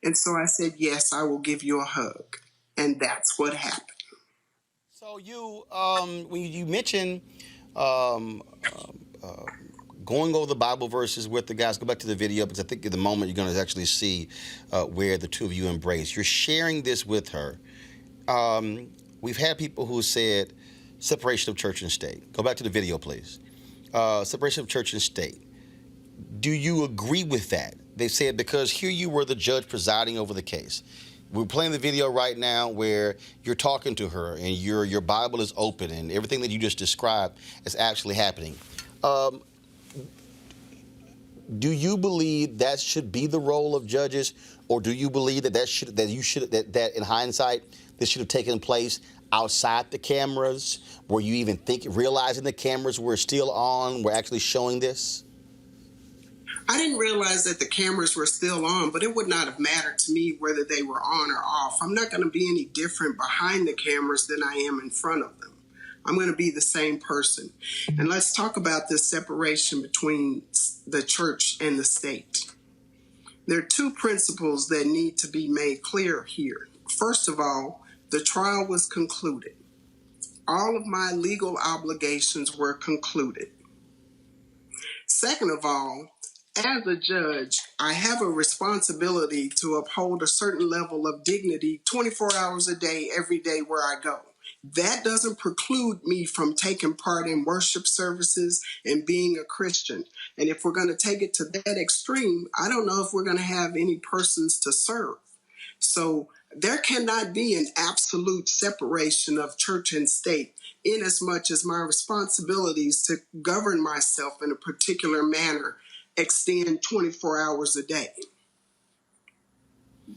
And so I said, yes, I will give you a hug. And that's what happened. So you, when you mentioned going over the Bible verses with the guys, go back to the video, because I think at the moment you're going to actually see where the two of you embrace. You're sharing this with her. We've had people who said separation of church and state. Go back to the video, please. Separation of church and state. Do you agree with that? They said because here you were the judge presiding over the case. We're playing the video right now where you're talking to her and your Bible is open and everything that you just described is actually happening. Do you believe that should be the role of judges, or do you believe that in hindsight this should have taken place outside the cameras? Were you even realizing the cameras were still on, were actually showing this? I didn't realize that the cameras were still on, but it would not have mattered to me whether they were on or off. I'm not going to be any different behind the cameras than I am in front of them. I'm going to be the same person. And let's talk about this separation between the church and the state. There are two principles that need to be made clear here. First of all, the trial was concluded. All of my legal obligations were concluded. Second of all, as a judge, I have a responsibility to uphold a certain level of dignity 24 hours a day, every day where I go. That doesn't preclude me from taking part in worship services and being a Christian. And if we're going to take it to that extreme, I don't know if we're going to have any persons to serve. So There cannot be an absolute separation of church and state, inasmuch as my responsibilities to govern myself in a particular manner extend 24 hours a day.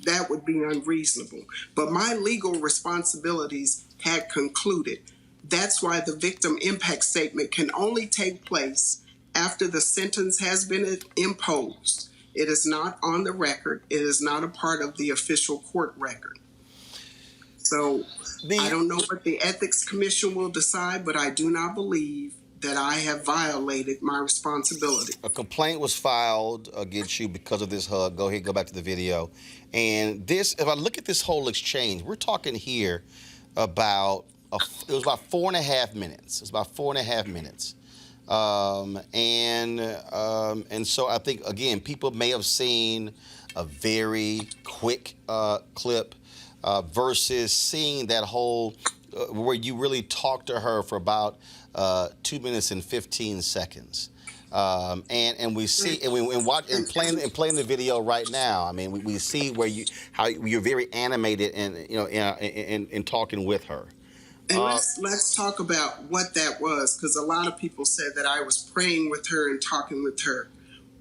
That would be unreasonable. But my legal responsibilities had concluded. That's why the victim impact statement can only take place after the sentence has been imposed. It is not on the record. It is not a part of the official court record. So I don't know what the Ethics Commission will decide, but I do not believe that I have violated my responsibility. A complaint was filed against you because of this hug. Go ahead, go back to the video. And this, if I look at this whole exchange, we're talking here about, it was about 4.5 minutes. It was about 4.5 minutes. And so I think, again, people may have seen a very quick clip versus seeing that whole, where you really talked to her for about 2 minutes and 15 seconds. And we see, and playing the video right now. I mean, we see where how you're very animated and in talking with her. And let's talk about what that was, because a lot of people said that I was praying with her and talking with her.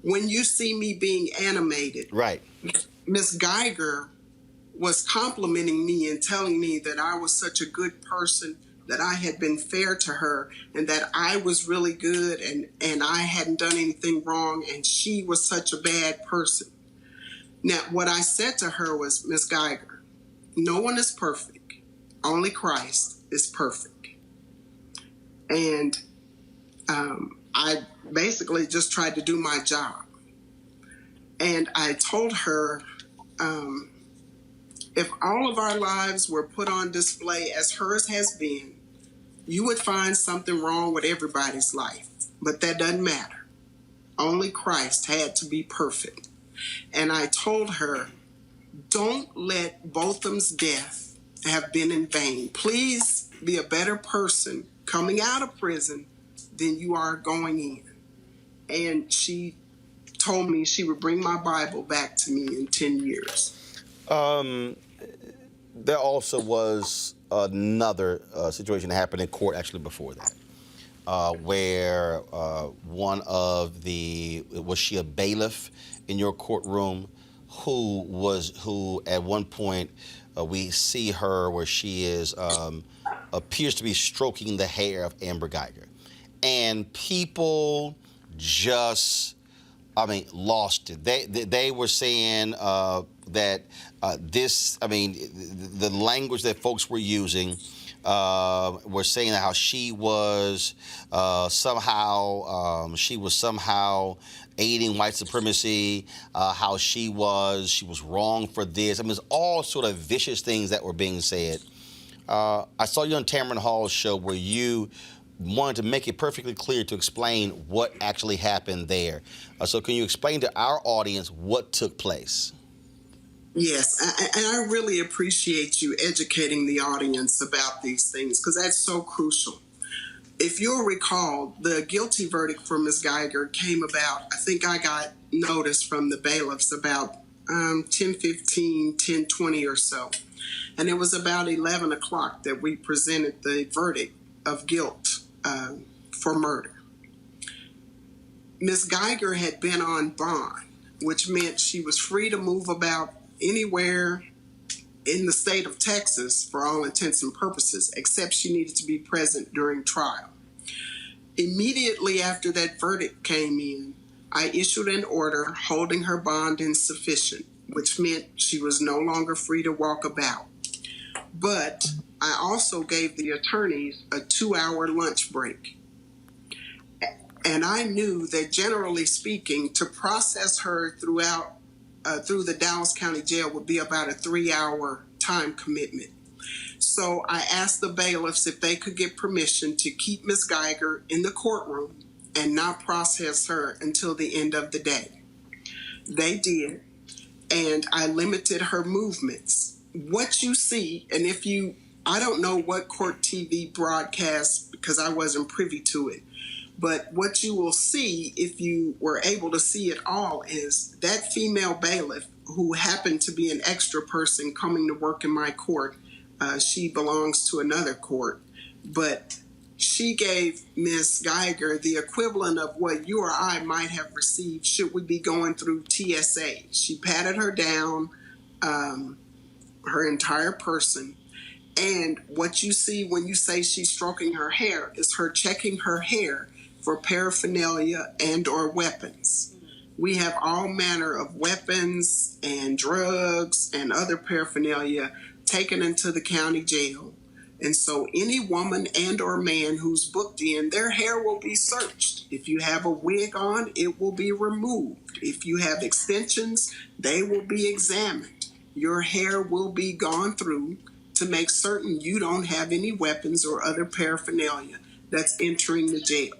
When you see me being animated, right? Miss Guyger was complimenting me and telling me that I was such a good person, that I had been fair to her, and that I was really good and I hadn't done anything wrong, and she was such a bad person. Now, what I said to her was, Miss Guyger, no one is perfect. Only Christ is perfect. And I basically just tried to do my job. And I told her, if all of our lives were put on display as hers has been, you would find something wrong with everybody's life. But that doesn't matter. Only Christ had to be perfect. And I told her, don't let Botham's death have been in vain. Please be a better person coming out of prison than you are going in. And she told me she would bring my Bible back to me in 10 years. There also was another situation that happened in court actually before that, where one of was she a bailiff in your courtroom who at one point we see her where she appears to be stroking the hair of Amber Guyger. And people just, lost it. They were saying that the language that folks were using were saying how she was somehow aiding white supremacy, how she was wrong for this. It's all sort of vicious things that were being said. I saw you on Tamron Hall's show where you wanted to make it perfectly clear to explain what actually happened there. So can you explain to our audience what took place? Yes, and I really appreciate you educating the audience about these things, because that's so crucial. If you'll recall, the guilty verdict for Ms. Guyger came about, I think I got notice from the bailiffs about 10:15, 10:20 or so. And it was about 11 o'clock that we presented the verdict of guilt for murder. Ms. Guyger had been on bond, which meant she was free to move about anywhere in the state of Texas for all intents and purposes, except she needed to be present during trial. Immediately after that verdict came in, I issued an order holding her bond insufficient, which meant she was no longer free to walk about. But I also gave the attorneys a 2-hour lunch break. And I knew that, generally speaking, to process her through the Dallas County Jail would be about a 3-hour time commitment. So I asked the bailiffs if they could get permission to keep Ms. Guyger in the courtroom and not process her until the end of the day. They did, and I limited her movements. What you see, and I don't know what court TV broadcast, because I wasn't privy to it, but what you will see, if you were able to see it all, is that female bailiff who happened to be an extra person coming to work in my court. She belongs to another court, but she gave Ms. Guyger the equivalent of what you or I might have received should we be going through TSA. She patted her down, her entire person. And what you see when you say she's stroking her hair is her checking her hair for paraphernalia and or weapons. We have all manner of weapons and drugs and other paraphernalia taken into the county jail. And so any woman and or man who's booked in, their hair will be searched. If you have a wig on, it will be removed. If you have extensions, they will be examined. Your hair will be gone through to make certain you don't have any weapons or other paraphernalia that's entering the jail.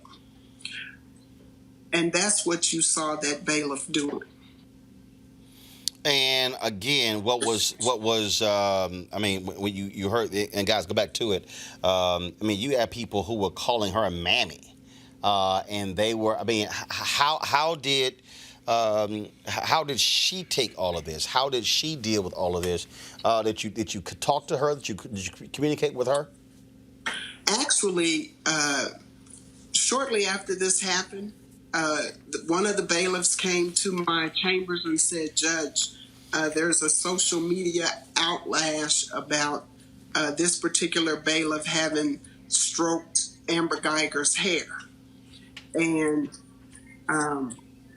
And that's what you saw that bailiff doing. And again, what was I mean, when you heard, and guys, go back to it. I mean, you had people who were calling her a mammy, and they were. I mean, how did she take all of this? How did she deal with all of this? Did you talk to her? Did you communicate with her? Actually, shortly after this happened, one of the bailiffs came to my chambers and said, "Judge, there's a social media outlash about this particular bailiff having stroked Amber Guyger's hair." And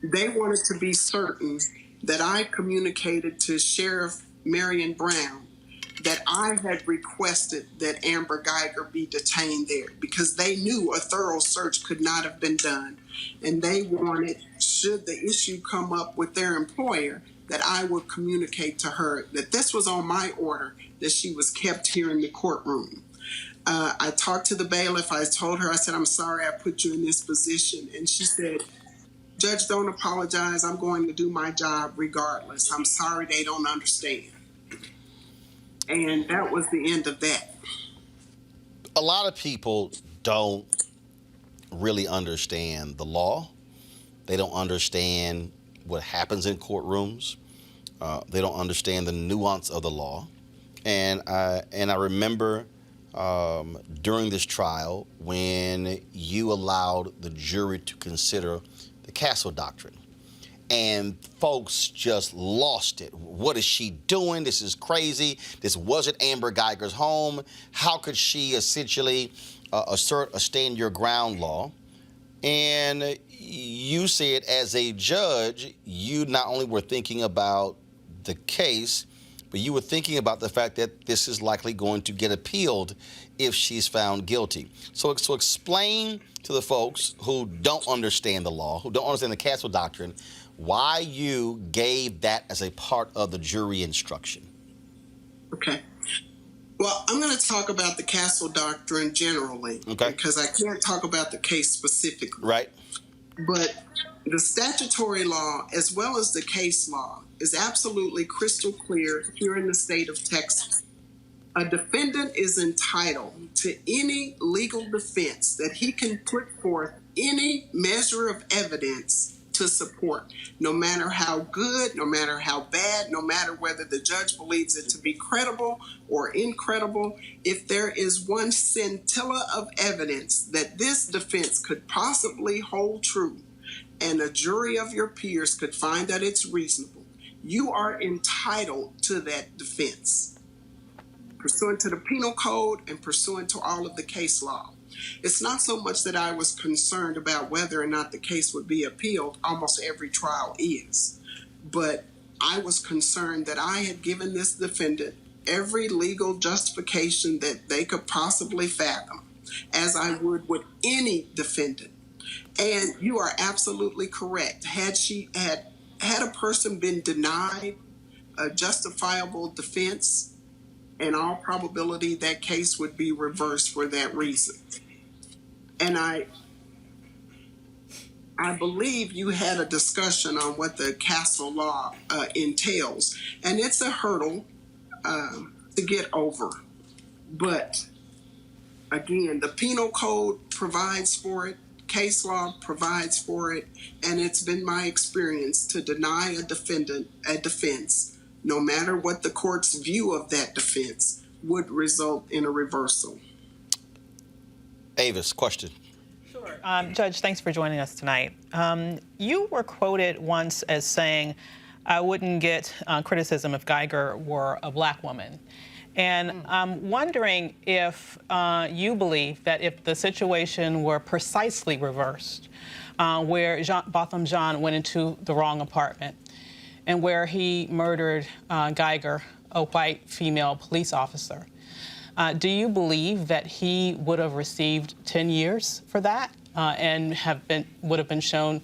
they wanted to be certain that I communicated to Sheriff Marion Brown that I had requested that Amber Guyger be detained there because they knew a thorough search could not have been done. And they wanted, should the issue come up with their employer, that I would communicate to her that this was on my order, that she was kept here in the courtroom. I talked to the bailiff. I told her, I said, "I'm sorry I put you in this position." And she said, "Judge, don't apologize. I'm going to do my job regardless. I'm sorry they don't understand." And that was the end of that. A lot of people don't really understand the law. They don't understand what happens in courtrooms. They don't understand the nuance of the law. And I remember during this trial when you allowed the jury to consider the Castle Doctrine. And folks just lost it. What is she doing? This is crazy. This wasn't Amber Guyger's home. How could she essentially assert a stand your ground law? And you said as a judge, you not only were thinking about the case, but you were thinking about the fact that this is likely going to get appealed if she's found guilty. So explain to the folks who don't understand the law, who don't understand the Castle Doctrine, why you gave that as a part of the jury instruction. Okay. Well, I'm going to talk about the Castle Doctrine generally, okay, because I can't talk about the case specifically. Right. But the statutory law, as well as the case law, is absolutely crystal clear here in the state of Texas. A defendant is entitled to any legal defense that he can put forth any measure of evidence to support, no matter how good, no matter how bad, no matter whether the judge believes it to be credible or incredible. If there is one scintilla of evidence that this defense could possibly hold true, and a jury of your peers could find that it's reasonable, you are entitled to that defense, pursuant to the penal code and pursuant to all of the case law. It's not so much that I was concerned about whether or not the case would be appealed. Almost every trial is. But I was concerned that I had given this defendant every legal justification that they could possibly fathom, as I would with any defendant. And you are absolutely correct. Had a person been denied a justifiable defense, in all probability, that case would be reversed for that reason. And I believe you had a discussion on what the Castle law entails, and it's a hurdle to get over. But again, the penal code provides for it. Case law provides for it, and it's been my experience to deny a defendant a defense, no matter what the court's view of that defense, would result in a reversal. Avis, question. Sure. Judge, thanks for joining us tonight. You were quoted once as saying, I wouldn't get criticism if Guyger were a black woman. And I'm wondering if you believe that if the situation were precisely reversed, where Botham Jean went into the wrong apartment and where he murdered Guyger, a white female police officer, do you believe that he would have received 10 years for that and would have been shown,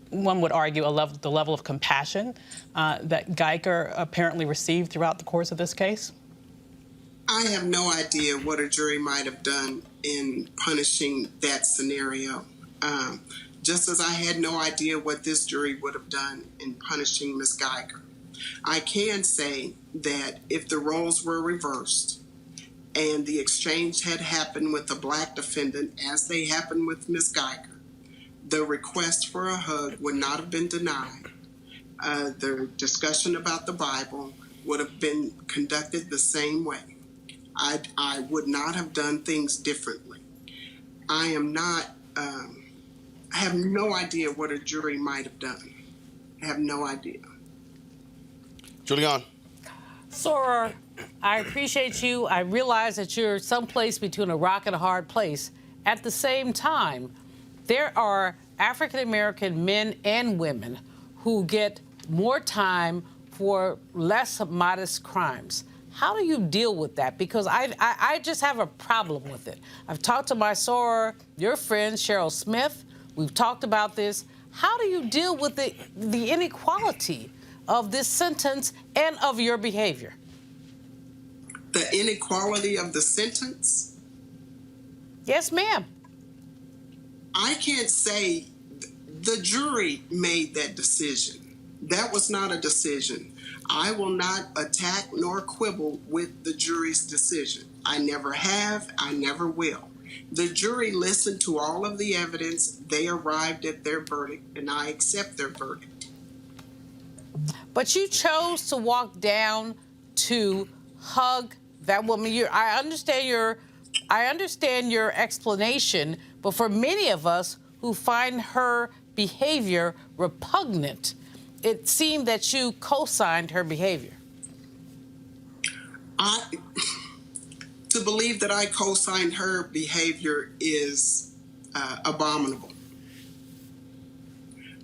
one would argue, the level of compassion that Guyger apparently received throughout the course of this case? I have no idea what a jury might have done in punishing that scenario, just as I had no idea what this jury would have done in punishing Ms. Guyger. I can say that if the roles were reversed and the exchange had happened with the black defendant as they happened with Ms. Guyger, the request for a hug would not have been denied. The discussion about the Bible would have been conducted the same way. I would not have done things differently. I have no idea what a jury might have done. I have no idea. Julian. Sora, I appreciate you. I realize that you're someplace between a rock and a hard place. At the same time, there are African-American men and women who get more time for less modest crimes. How do you deal with that? Because I just have a problem with it. I've talked to my Sora, your friend, Cheryl Smith. We've talked about this. How do you deal with the inequality of this sentence and of your behavior? The inequality of the sentence? Yes, ma'am. I can't say the jury made that decision. That was not a decision. I will not attack nor quibble with the jury's decision. I never have, I never will. The jury listened to all of the evidence, they arrived at their verdict, and I accept their verdict. But you chose to walk down to hug that woman. I understand your explanation, but for many of us who find her behavior repugnant, it seemed that you co-signed her behavior. To believe that I co-signed her behavior is abominable.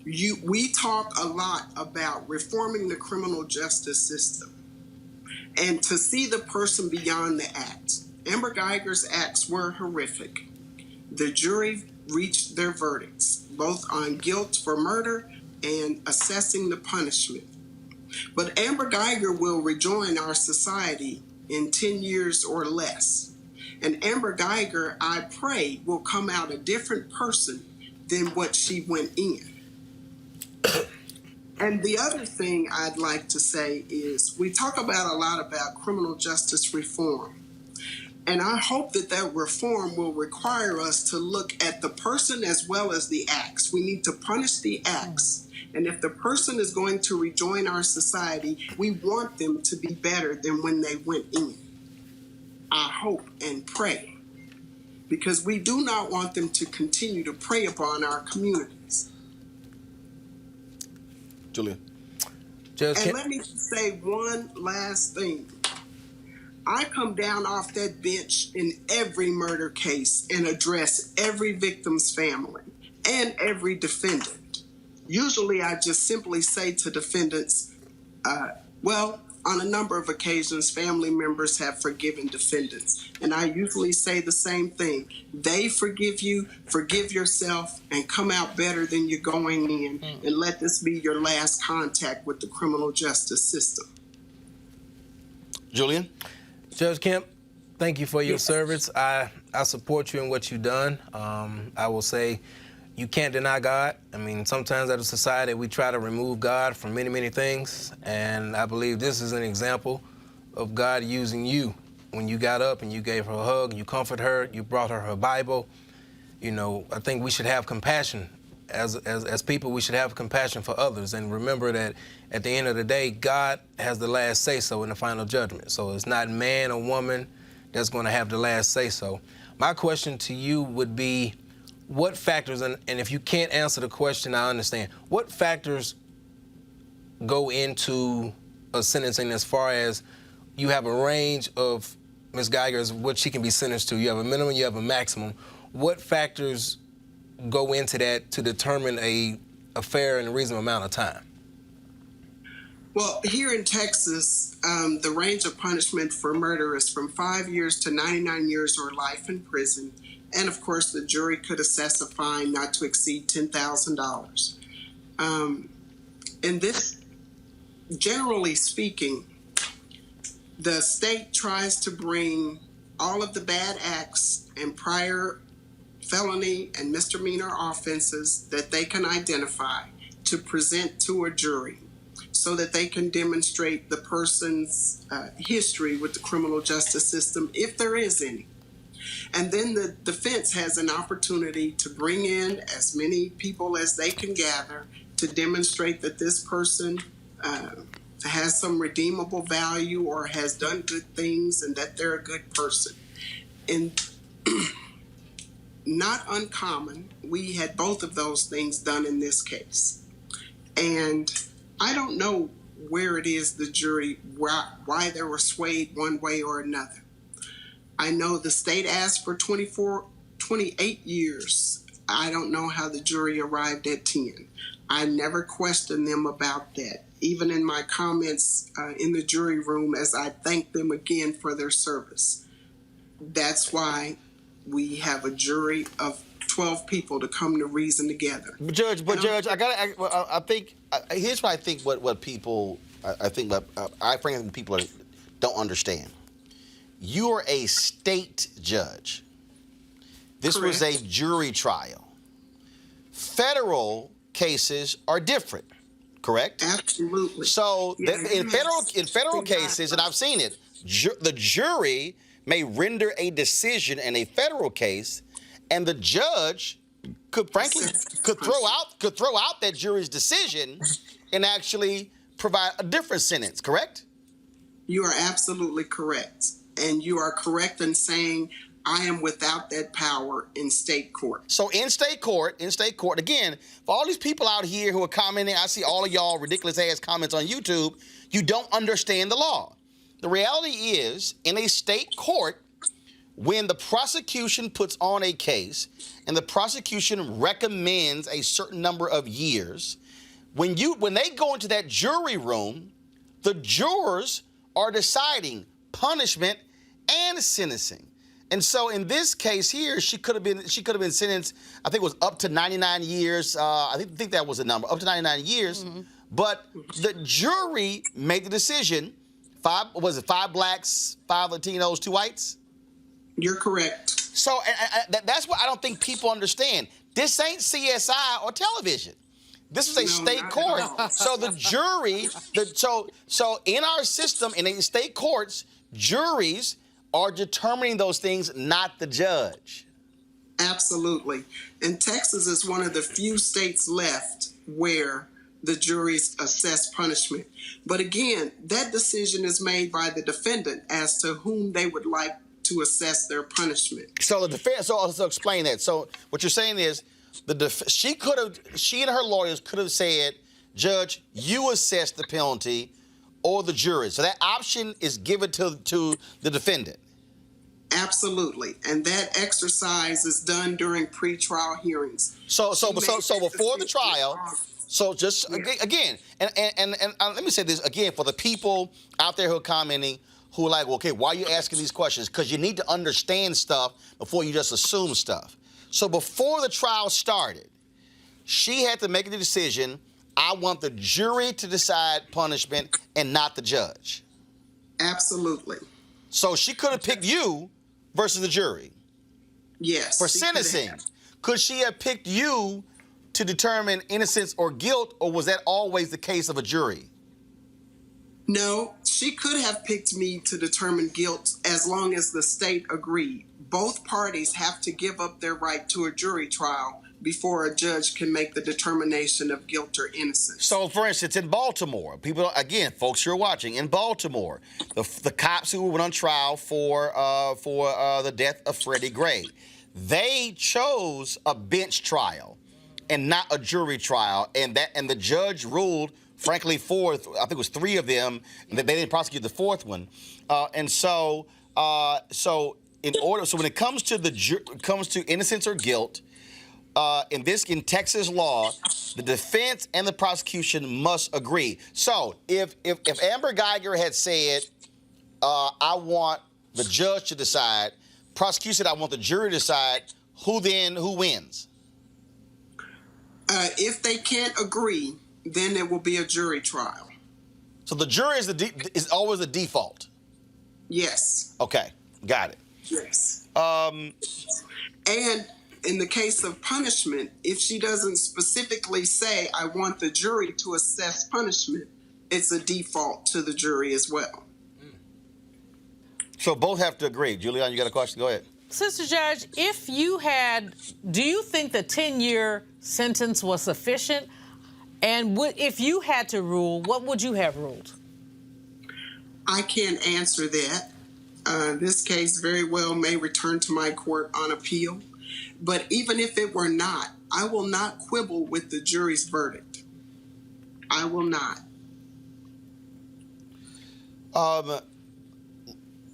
We talk a lot about reforming the criminal justice system, and to see the person beyond the acts. Amber Guyger's acts were horrific. The jury reached their verdicts, both on guilt for murder and assessing the punishment. But Amber Guyger will rejoin our society in 10 years or less. And Amber Guyger, I pray, will come out a different person than what she went in. And the other thing I'd like to say is we talk a lot about criminal justice reform. And I hope that reform will require us to look at the person as well as the acts. We need to punish the acts. And if the person is going to rejoin our society, we want them to be better than when they went in. I hope and pray. Because we do not want them to continue to prey upon our communities. Julian. And let me just say one last thing. I come down off that bench in every murder case and address every victim's family and every defendant. Usually I just simply say to defendants, on a number of occasions, family members have forgiven defendants. And I usually say the same thing. They forgive you, forgive yourself, and come out better than you're going in. And let this be your last contact with the criminal justice system. Julian? Judge Kemp, thank you for your service. I support you in what you've done. I will say you can't deny God. I mean, sometimes as a society, we try to remove God from many, many things. And I believe this is an example of God using you. When you got up and you gave her a hug, you comforted her, you brought her Bible, You know, I think we should have compassion. As people, we should have compassion for others and remember that at the end of the day, God has the last say-so in the final judgment. So it's not man or woman that's going to have the last say-so. My question to you would be, what factors, and if you can't answer the question, I understand, what factors go into a sentencing as far as you have a range of Ms. Guyger's, what she can be sentenced to? You have a minimum, you have a maximum. What factors go into that to determine a fair and reasonable amount of time? Well, here in Texas, the range of punishment for murder is from 5 years to 99 years or life in prison. And of course, the jury could assess a fine not to exceed $10,000. And this, generally speaking, the state tries to bring all of the bad acts and prior felony and misdemeanor offenses that they can identify to present to a jury so that they can demonstrate the person's history with the criminal justice system, if there is any. And then the defense has an opportunity to bring in as many people as they can gather to demonstrate that this person has some redeemable value or has done good things and that they're a good person. And not uncommon, we had both of those things done in this case. And I don't know where it is the jury, why they were swayed one way or another. I know the state asked for 28 years. I don't know how the jury arrived at 10. I never questioned them about that, even in my comments in the jury room as I thanked them again for their service. That's why we have a jury of 12 people to come to reason together. Judge, I think here's what I think what people, I frankly people don't understand. You are a state judge. This Correct. was a jury trial. Federal cases are different, correct? Absolutely. So Yeah, in federal cases, and I've seen it, the jury may render a decision in a federal case, and the judge could throw out that jury's decision and actually provide a different sentence, correct? You are absolutely correct. And you are correct in saying I am without that power in state court. So in state court, again, for all these people out here who are commenting, I see all of y'all ridiculous ass comments on YouTube, you don't understand the law. The reality is, in a state court, when the prosecution puts on a case and the prosecution recommends a certain number of years, when they go into that jury room, the jurors are deciding punishment and sentencing. And so in this case here, she could have been sentenced, I think it was up to 99 years. I think that was the number, up to 99 years. Mm-hmm. But the jury made the decision. 5 blacks, 5 Latinos, 2 whites? You're correct. So that's what I don't think people understand. This ain't CSI or television. This is a state court. So the jury, so in our system, in the state courts, juries are determining those things, not the judge. Absolutely. And Texas is one of the few states left where the juries assess punishment. But again, that decision is made by the defendant as to whom they would like to assess their punishment. So the defense, so explain that. So what you're saying is, she and her lawyers could have said, Judge, you assess the penalty, or the jury. So that option is given to the defendant. Absolutely. And that exercise is done during pretrial hearings. So before the trial, so just again, and let me say this again for the people out there who are commenting, who are like, well, okay, why are you asking these questions? Because you need to understand stuff before you just assume stuff. So before the trial started, she had to make the decision, I want the jury to decide punishment and not the judge. Absolutely. So she could have picked you versus the jury. Yes. For sentencing, could she have picked you to determine innocence or guilt, or was that always the case of a jury? No, she could have picked me to determine guilt as long as the state agreed. both parties have to give up their right to a jury trial before a judge can make the determination of guilt or innocence. So, for instance, in Baltimore, people, again, folks you're watching, in Baltimore, the cops who went on trial for the death of Freddie Gray, they chose a bench trial and not a jury trial, and the judge ruled, frankly, for, I think it was 3 of them, and they didn't prosecute the 4th one, so when it comes to innocence or guilt, in Texas law, the defense and the prosecution must agree. So if Amber Guyger had said, I want the judge to decide, prosecution said, I want the jury to decide, who wins? If they can't agree, then it will be a jury trial. So the jury is always the default? Yes. Okay, got it. Yes. And in the case of punishment, if she doesn't specifically say, I want the jury to assess punishment, it's a default to the jury as well. So both have to agree. Julianne, you got a question? Go ahead. Sister Judge, do you think the 10-year sentence was sufficient? And if you had to rule, what would you have ruled? I can't answer that. This case very well may return to my court on appeal. But even if it were not, I will not quibble with the jury's verdict. I will not.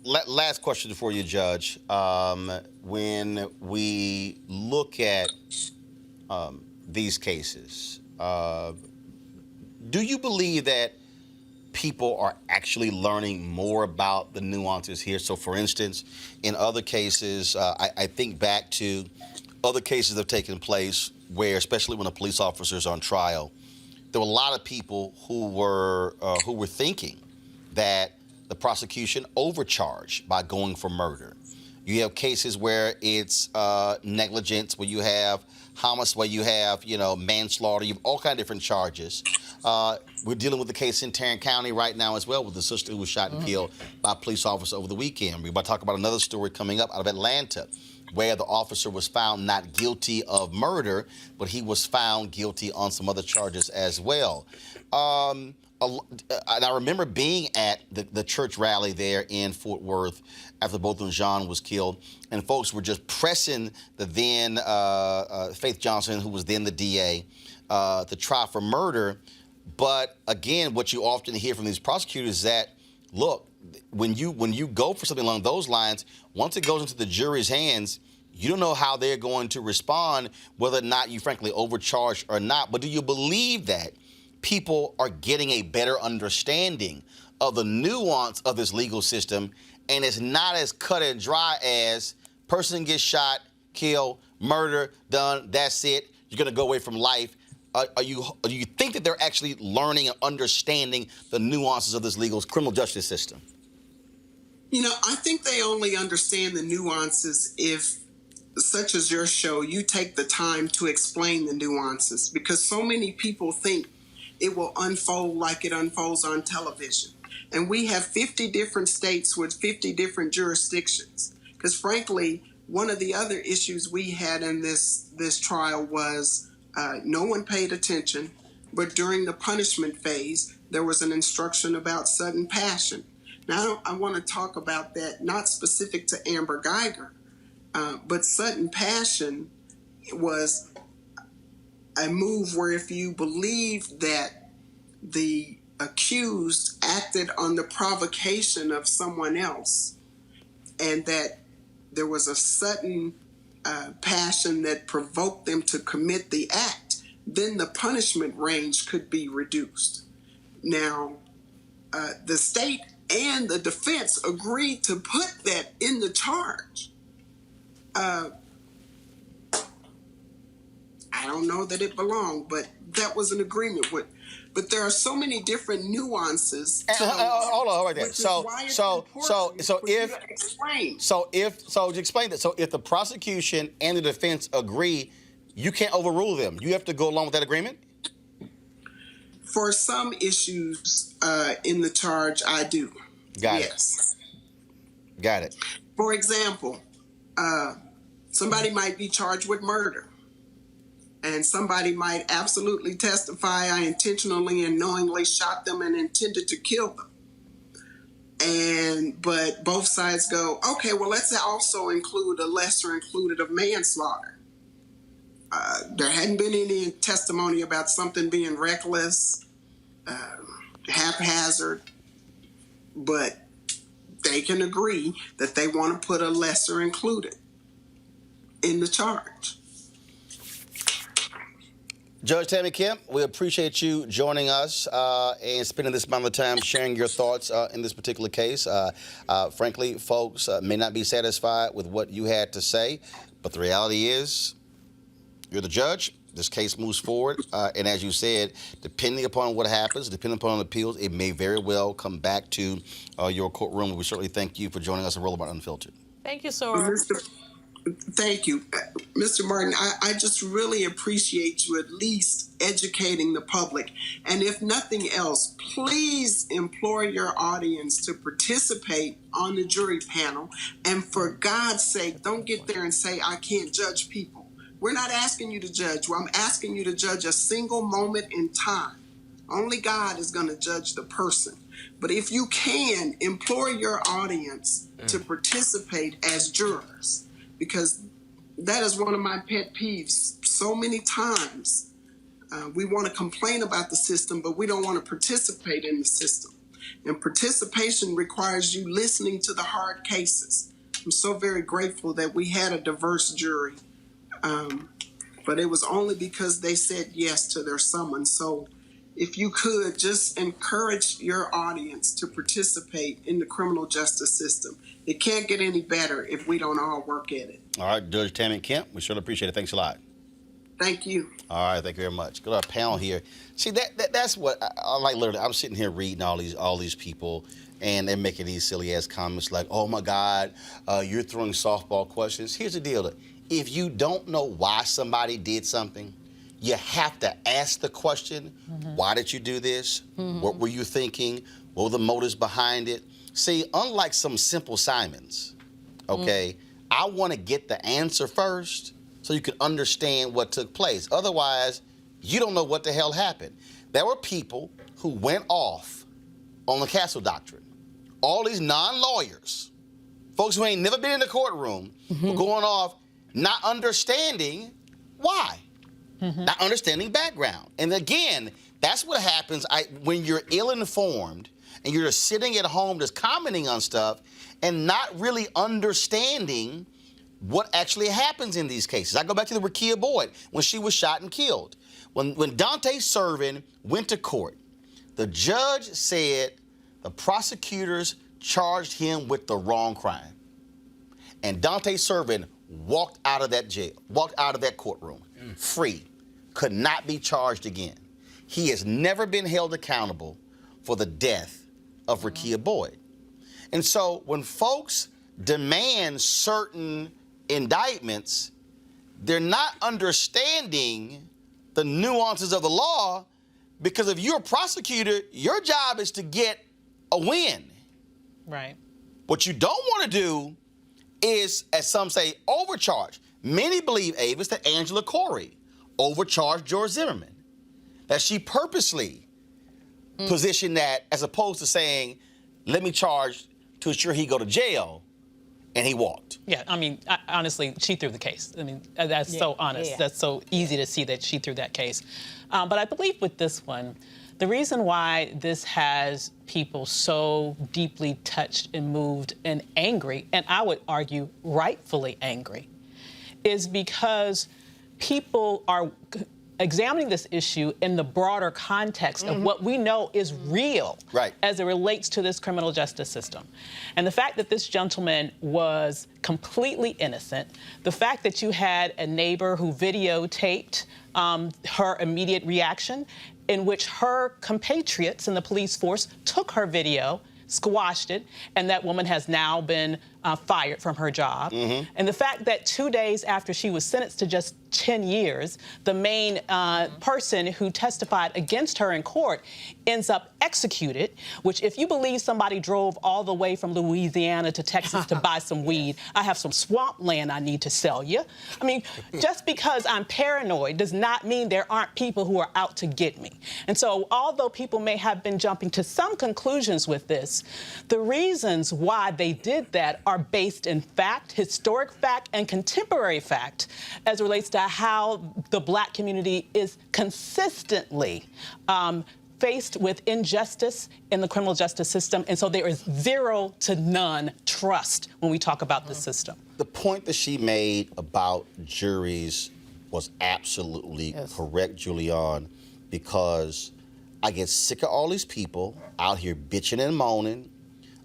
Last question for you, Judge. When we look at these cases, do you believe that people are actually learning more about the nuances here? So, for instance, in other cases, I think back to other cases that have taken place where, especially when a police officer is on trial, there were a lot of people who were thinking that the prosecution overcharged by going for murder. You have cases where it's negligence, where you have homicide, where you have, manslaughter. You have all kinds of different charges. We're dealing with the case in Tarrant County right now as well, with the sister who was shot and killed by a police officer over the weekend. We're about to talk about another story coming up out of Atlanta, where the officer was found not guilty of murder, but he was found guilty on some other charges as well. And I remember being at the church rally there in Fort Worth after both of them, John was killed, and folks were just pressing the then Faith Johnson, who was then the DA, to try for murder. But again, what you often hear from these prosecutors is that, look, when you go for something along those lines, once it goes into the jury's hands, you don't know how they're going to respond, whether or not you frankly overcharged or not. But do you believe that people are getting a better understanding of the nuance of this legal system, and it's not as cut and dry as person gets shot, killed, murder, done, that's it, you're going to go away from life? Do you think that they're actually learning and understanding the nuances of this criminal justice system? I think they only understand the nuances if, such as your show, you take the time to explain the nuances, because so many people think it will unfold like it unfolds on television. And we have 50 different states with 50 different jurisdictions. Because frankly, one of the other issues we had in this trial was no one paid attention, but during the punishment phase, there was an instruction about sudden passion. Now, I want to talk about that, not specific to Amber Guyger, but sudden passion was a move where if you believe that the accused acted on the provocation of someone else and that there was a sudden passion that provoked them to commit the act, then the punishment range could be reduced. Now, the state and the defense agreed to put that in the charge. I don't know that it belonged, but that was an agreement with. But there are so many different nuances. Hold on, right there. So explain that. So if the prosecution and the defense agree, you can't overrule them. You have to go along with that agreement? For some issues in the charge, I do. Got it. Yes. Got it. For example, Somebody might be charged with murder. And somebody might absolutely testify, I intentionally and knowingly shot them and intended to kill them. But both sides go, okay, well, let's also include a lesser included of manslaughter. There hadn't been any testimony about something being reckless, haphazard, but they can agree that they want to put a lesser included in the charge. Judge Tammi Kemp, we appreciate you joining us and spending this amount of time sharing your thoughts in this particular case. Frankly, folks may not be satisfied with what you had to say, but the reality is you're the judge. This case moves forward. And as you said, depending upon what happens, depending upon appeals, it may very well come back to your courtroom. We certainly thank you for joining us on Roland Unfiltered. Thank you, sir. Thank you. Mr. Martin, I just really appreciate you at least educating the public. And if nothing else, please implore your audience to participate on the jury panel. And for God's sake, don't get there and say, I can't judge people. We're not asking you to judge. I'm asking you to judge a single moment in time. Only God is going to judge the person. But if you can, implore your audience to participate as jurors. Because that is one of my pet peeves. So many times we want to complain about the system, but we don't want to participate in the system. And participation requires you listening to the hard cases. I'm so very grateful that we had a diverse jury, but it was only because they said yes to their summons. So if you could just encourage your audience to participate in the criminal justice system. It can't get any better if we don't all work at it. All right, Judge Tammi Kemp, we sure appreciate it. Thanks a lot. Thank you. All right, thank you very much. Go to our panel here. See, that's what I like. Literally, I'm sitting here reading all these people, and they're making these silly ass comments like, "Oh my God, you're throwing softball questions." Here's the deal: if you don't know why somebody did something, you have to ask the question, why did you do this? What were you thinking? What were the motives behind it? See, unlike some simple Simons, okay, I want to get the answer first so you can understand what took place. Otherwise, you don't know what the hell happened. There were people who went off on the Castle Doctrine. All these non-lawyers, folks who ain't never been in the courtroom, were going off not understanding why. Not understanding background. And again, that's what happens when you're ill-informed and you're just sitting at home just commenting on stuff and not really understanding what actually happens in these cases. I go back to the Rekia Boyd when she was shot and killed. When Dante Servin went to court, the judge said the prosecutors charged him with the wrong crime. And Dante Servin walked out of that jail, walked out of that courtroom, free, could not be charged again. He has never been held accountable for the death of Rekia Boyd. And so when folks demand certain indictments, they're not understanding the nuances of the law, because if you're a prosecutor, your job is to get a win. Right. What you don't want to do is, as some say, overcharge. Many believe, Avis, that Angela Corey overcharged George Zimmerman, that she purposely positioned that as opposed to saying, let me charge to ensure he go to jail, and he walked. Yeah, I mean, honestly, she threw the case. I mean, that's so honest. Yeah. That's so easy to see that she threw that case. But I believe with this one, the reason why this has people so deeply touched and moved and angry, and I would argue rightfully angry, is because people are examining this issue in the broader context of what we know is real as it relates to this criminal justice system. And the fact that this gentleman was completely innocent, the fact that you had a neighbor who videotaped her immediate reaction, in which her compatriots in the police force took her video, squashed it, and that woman has now been fired from her job. And the fact that 2 days after she was sentenced to just 10 years. The main person who testified against her in court ends up executed, which if you believe somebody drove all the way from Louisiana to Texas to buy some weed, I have some swamp land I need to sell you. I mean, just because I'm paranoid does not mean there aren't people who are out to get me. And so although people may have been jumping to some conclusions with this, the reasons why they did that are based in fact, historic fact, and contemporary fact as it relates to how the Black community is consistently faced with injustice in the criminal justice system. And so there is zero to none trust when we talk about the system. The point that she made about juries was absolutely correct, Julianne, because I get sick of all these people out here bitching and moaning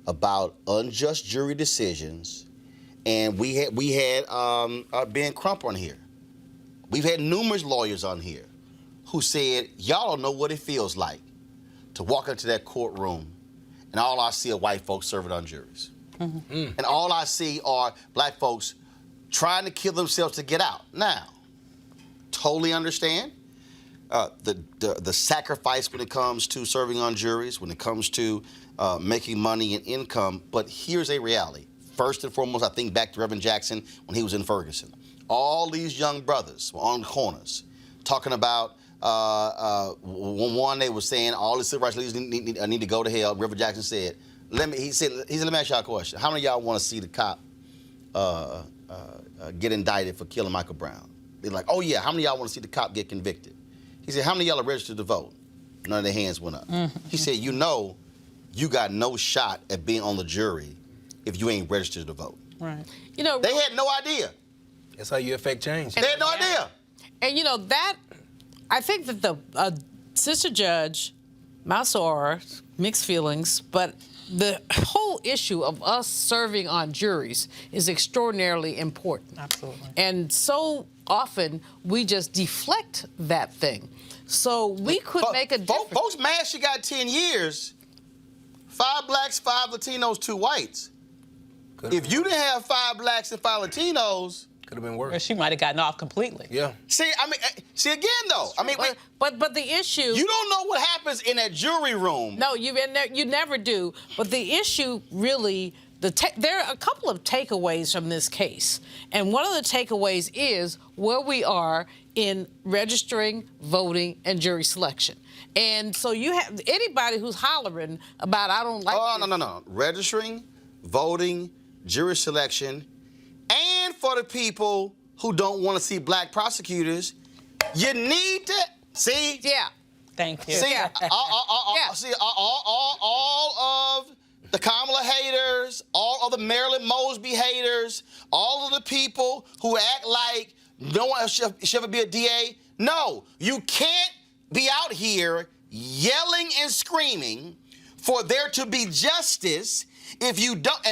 about unjust jury decisions. And we had Ben Crump on here. We've had numerous lawyers on here who said, y'all don't know what it feels like to walk into that courtroom and all I see are white folks serving on juries. And all I see are Black folks trying to kill themselves to get out. Now, totally understand the sacrifice when it comes to serving on juries, when it comes to making money and income, but here's a reality. First and foremost, I think back to Reverend Jackson when he was in Ferguson. All these young brothers were on the corners talking about one they were saying all the civil rights leaders need to go to hell. Reverend Jackson said, let me ask y'all a question. How many of y'all want to see the cop get indicted for killing Michael Brown? They're like, oh yeah, how many of y'all want to see the cop get convicted? He said, how many of y'all are registered to vote? None of their hands went up. He said, you know, you got no shot at being on the jury if you ain't registered to vote. Right. You know, they had no idea. That's how you affect change. They had no idea. And you know, that, I think that the Sister Judge, Mansour, mixed feelings, but the whole issue of us serving on juries is extraordinarily important. Absolutely. And so often we just deflect that thing. So we could make a difference. Folks mad she got 10 years. 5 Blacks, 5 Latinos, 2 whites. If you didn't have 5 Blacks and 5 Latinos, could have been worse. Or she might have gotten off completely. Yeah. See, again though. I mean, but the issue. You don't know what happens in that jury room. No, you never do. But the issue really, there are a couple of takeaways from this case, and one of the takeaways is where we are in registering, voting, and jury selection. And so you have anybody who's hollering about I don't like. Oh no. Registering, voting, jury selection. And for the people who don't want to see Black prosecutors, you need to see. Yeah. Thank you. See, all of the Kamala haters, all of the Marilyn Mosby haters, all of the people who act like no one should ever be a DA. No, you can't be out here yelling and screaming for there to be justice if you don't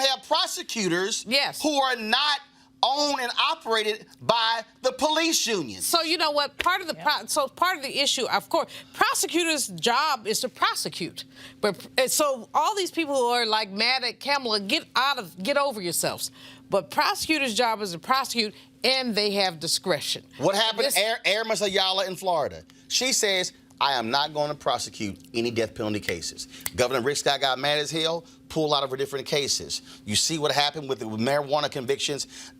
have prosecutors who are not owned and operated by the police union. So you know what? Part of the issue, of course, prosecutors' job is to prosecute. But so all these people who are like mad at Kamala, get over yourselves. But prosecutors' job is to prosecute, and they have discretion. What happened to Aramis Ayala in Florida? She says, I am not going to prosecute any death penalty cases. Governor Rick Scott got mad as hell, pulled out of her different cases. You see what happened with the marijuana convictions.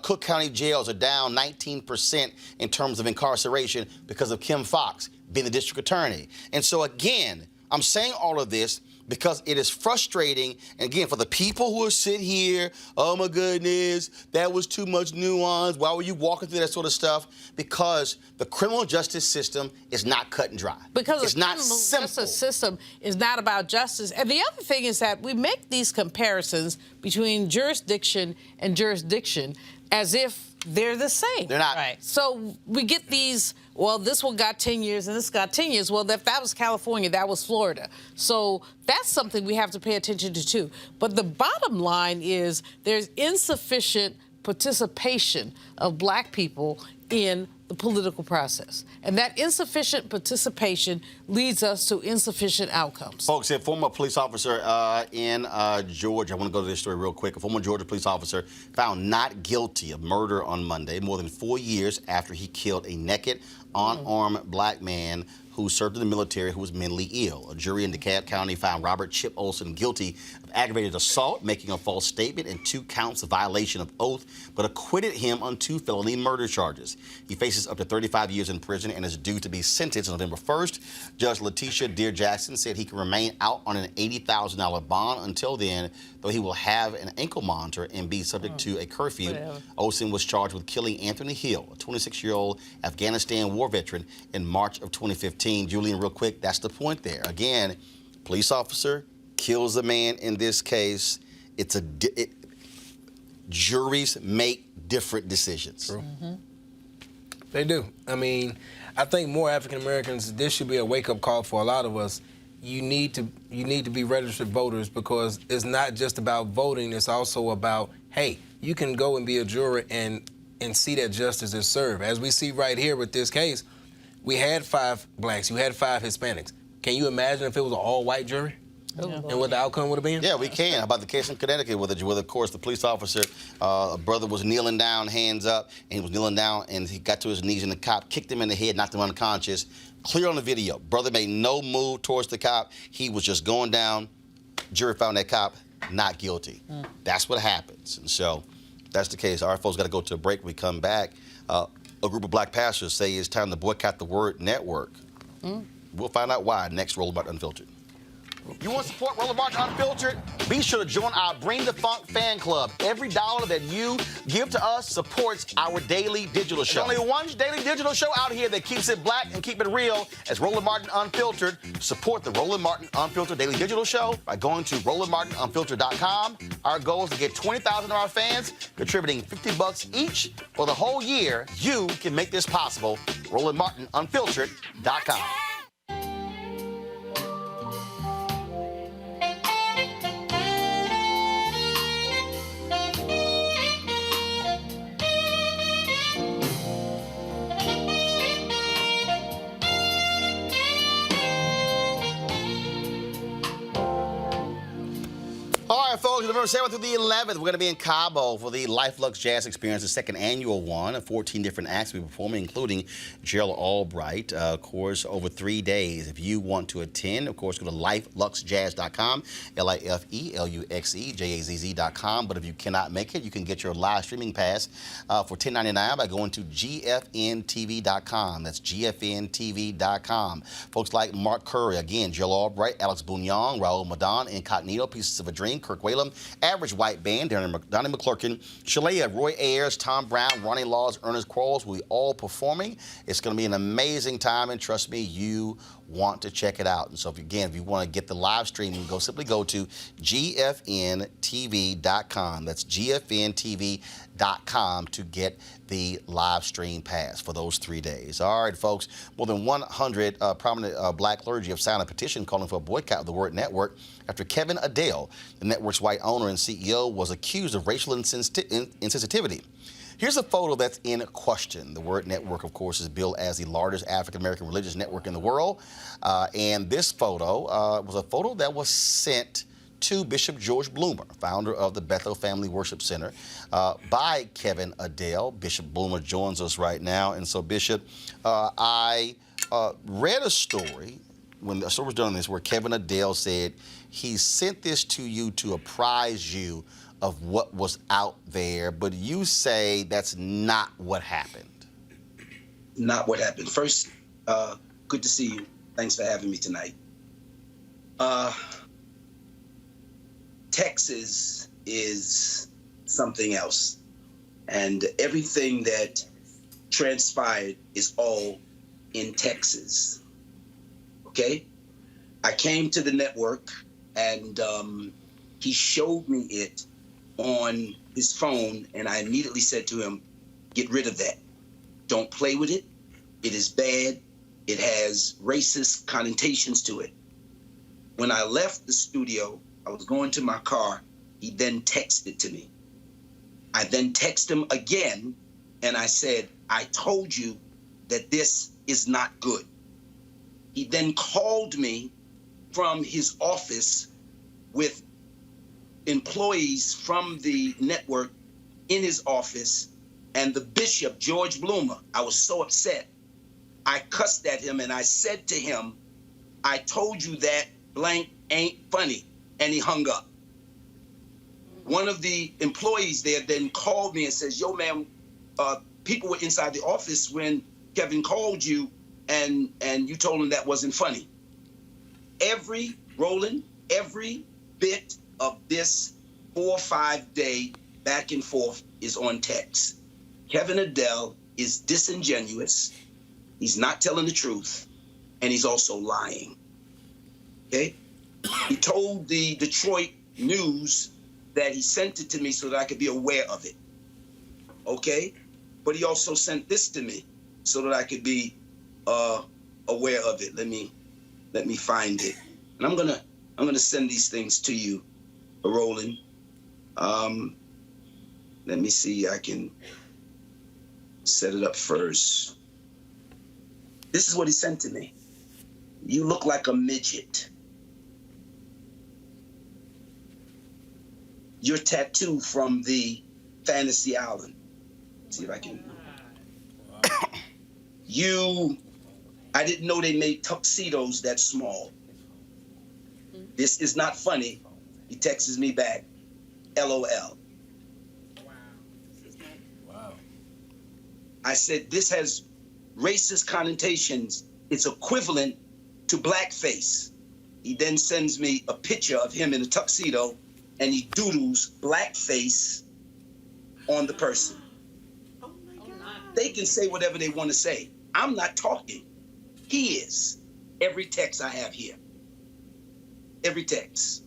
Cook County jails are down 19% in terms of incarceration because of Kim Foxx being the district attorney. And so again, I'm saying all of this because it is frustrating, and again, for the people who are sitting here, oh my goodness, that was too much nuance, why were you walking through that sort of stuff? Because the criminal justice system is not cut and dry. Because it's not criminal simple. Justice system is not about justice. And the other thing is that we make these comparisons between jurisdiction and jurisdiction as if they're the same. They're not. Right. So we get these, well, this one got 10 years and this got 10 years. Well, if that was California, that was Florida. So that's something we have to pay attention to, too. But the bottom line is there's insufficient participation of Black people in the the political process. And that insufficient participation leads us to insufficient outcomes. Folks, a former police officer in Georgia, I want to go to this story real quick. A former Georgia police officer found not guilty of murder on Monday, more than 4 years after he killed a naked, unarmed black man who served in the military who was mentally ill. A jury in DeKalb County found Robert Chip Olson guilty of aggravated assault, making a false statement, and 2 counts of violation of oath, but acquitted him on 2 felony murder charges. He faces up to 35 years in prison and is due to be sentenced on November 1st. Judge Letitia Dear Jackson said he can remain out on an $80,000 bond until then, though he will have an ankle monitor and be subject to a curfew. Whatever. Olson was charged with killing Anthony Hill, a 26-year-old Afghanistan war veteran, in March of 2015. Julian, real quick, that's the point there. Again, police officer kills a man in this case. Juries make different decisions. True. They do. I mean, I think more African Americans, this should be a wake-up call for a lot of us. You need to be registered voters, because it's not just about voting, it's also about, hey, you can go and be a juror and see that justice is served. As we see right here with this case, we had 5 blacks, you had 5 Hispanics. Can you imagine if it was an all-white jury? Yeah. And what the outcome would have been? Yeah, we can. How about the case in Connecticut where, of course, the police officer, a brother was kneeling down, hands up, and he was kneeling down, and he got to his knees, and the cop kicked him in the head, knocked him unconscious. Clear on the video. Brother made no move towards the cop. He was just going down. Jury found that cop not guilty. That's what happens. And so that's the case. Our folks got to go to a break. When we come back. A group of black pastors say it's time to boycott the Word Network. We'll find out why next. Roland Martin Unfiltered. You want to support Roland Martin Unfiltered? Be sure to join our Bring the Funk fan club. Every dollar that you give to us supports our daily digital show. There's only one daily digital show out here that keeps it black and keep it real as Roland Martin Unfiltered. Support the Roland Martin Unfiltered daily digital show by going to RolandMartinUnfiltered.com. Our goal is to get 20,000 of our fans contributing $50 each for the whole year. You can make this possible. RolandMartinUnfiltered.com. All right, folks, November 7th through the 11th, we're going to be in Cabo for the Luxe Jazz Experience, the 2nd annual one. 14 different acts will be performing, including Gerald Albright, of course, over 3 days. If you want to attend, of course, go to LifeLuxeJazz.com, LifeLuxeJazz.com. But if you cannot make it, you can get your live streaming pass for $10.99 by going to GFNTV.com. That's GFNTV.com. Folks like Mark Curry, again, Gerald Albright, Alex Bouillon, Raul Madon, Incognito, Pieces of a Dream, Kirk Whalum, Average White Band, Donnie McClurkin, Shalea, Roy Ayers, Tom Brown, Ronnie Laws, Ernest Quarles, will be all performing. It's going to be an amazing time, and trust me, you want to check it out. And so, if you want to get the live stream, you can simply go to GFNTV.com. That's GFNTV.com to get the live stream pass for those 3 days. All right, folks, more than 100 prominent black clergy have signed a petition calling for a boycott of the Word Network after Kevin Adele, the network's white owner and CEO, was accused of racial insensitivity. Here's a photo that's in question. The Word Network, of course, is billed as the largest African-American religious network in the world. And this photo was a photo that was sent to Bishop George Bloomer, founder of the Bethel Family Worship Center, by Kevin Adele. Bishop Bloomer joins us right now. And so, Bishop, I read a story, when the story was done on this, where Kevin Adele said he sent this to you to apprise you of what was out there, but you say that's not what happened. Not what happened. First, good to see you. Thanks for having me tonight. Texas is something else, and everything that transpired is all in Texas. Okay? I came to the network, and he showed me it on his phone, and I immediately said to him, get rid of that. Don't play with it. It is bad. It has racist connotations to it. When I left the studio, I was going to my car. He then texted to me. I then texted him again, and I said, I told you that this is not good. He then called me from his office with employees from the network in his office, and the bishop, George Bloomer. I was so upset. I cussed at him and I said to him, I told you that blank ain't funny. And he hung up. One of the employees there then called me and says, yo, man, people were inside the office when Kevin called you and you told him that wasn't funny. Roland, every bit of this 4 or 5 day back and forth is on text. Kevin Adele is disingenuous. He's not telling the truth. And he's also lying. Okay? He told the Detroit News that he sent it to me so that I could be aware of it. Okay? But he also sent this to me so that I could be aware of it. Let me find it. And I'm gonna send these things to you, Roland. Let me see, I can set it up first. This is what he sent to me. You look like a midget. Your tattoo from the Fantasy Island. Let's see if I can. I didn't know they made tuxedos that small. This is not funny. He texts me back, LOL. Wow. I said, this has racist connotations. It's equivalent to blackface. He then sends me a picture of him in a tuxedo and he doodles blackface on the person. Oh my God. They can say whatever they want to say. I'm not talking. He is. Every text I have here. Every text.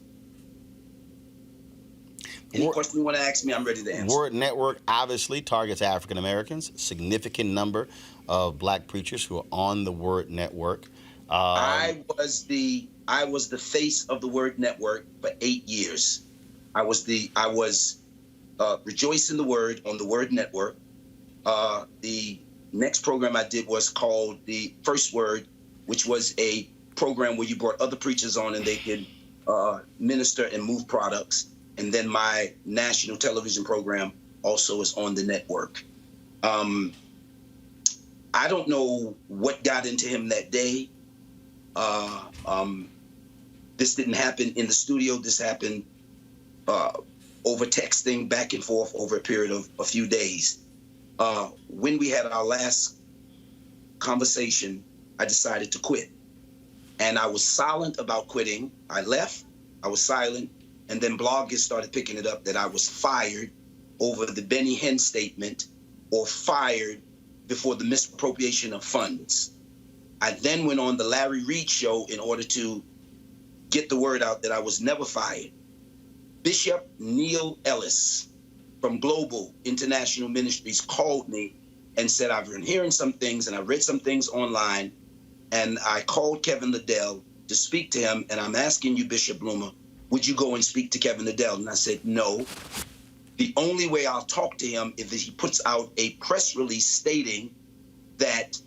Any question you want to ask me, I'm ready to answer. Word Network obviously targets African Americans. Significant number of black preachers who are on the Word Network. I was the face of the Word Network for 8 years. I was Rejoice in the Word on the Word Network. The next program I did was called The First Word, which was a program where you brought other preachers on and they could minister and move products. And then my national television program also is on the network. I don't know what got into him that day. This didn't happen in the studio. This happened over texting back and forth over a period of a few days. When we had our last conversation, I decided to quit. And I was silent about quitting. I left, I was silent, and then bloggers started picking it up that I was fired over the Benny Hinn statement or fired before the misappropriation of funds. I then went on the Larry Reed show in order to get the word out that I was never fired. Bishop Neil Ellis from Global International Ministries called me and said, I've been hearing some things and I read some things online, and I called Kevin Liddell to speak to him, and I'm asking you, Bishop Bloomer, would you go and speak to Kevin Liddell? And I said, no. The only way I'll talk to him is if he puts out a press release stating that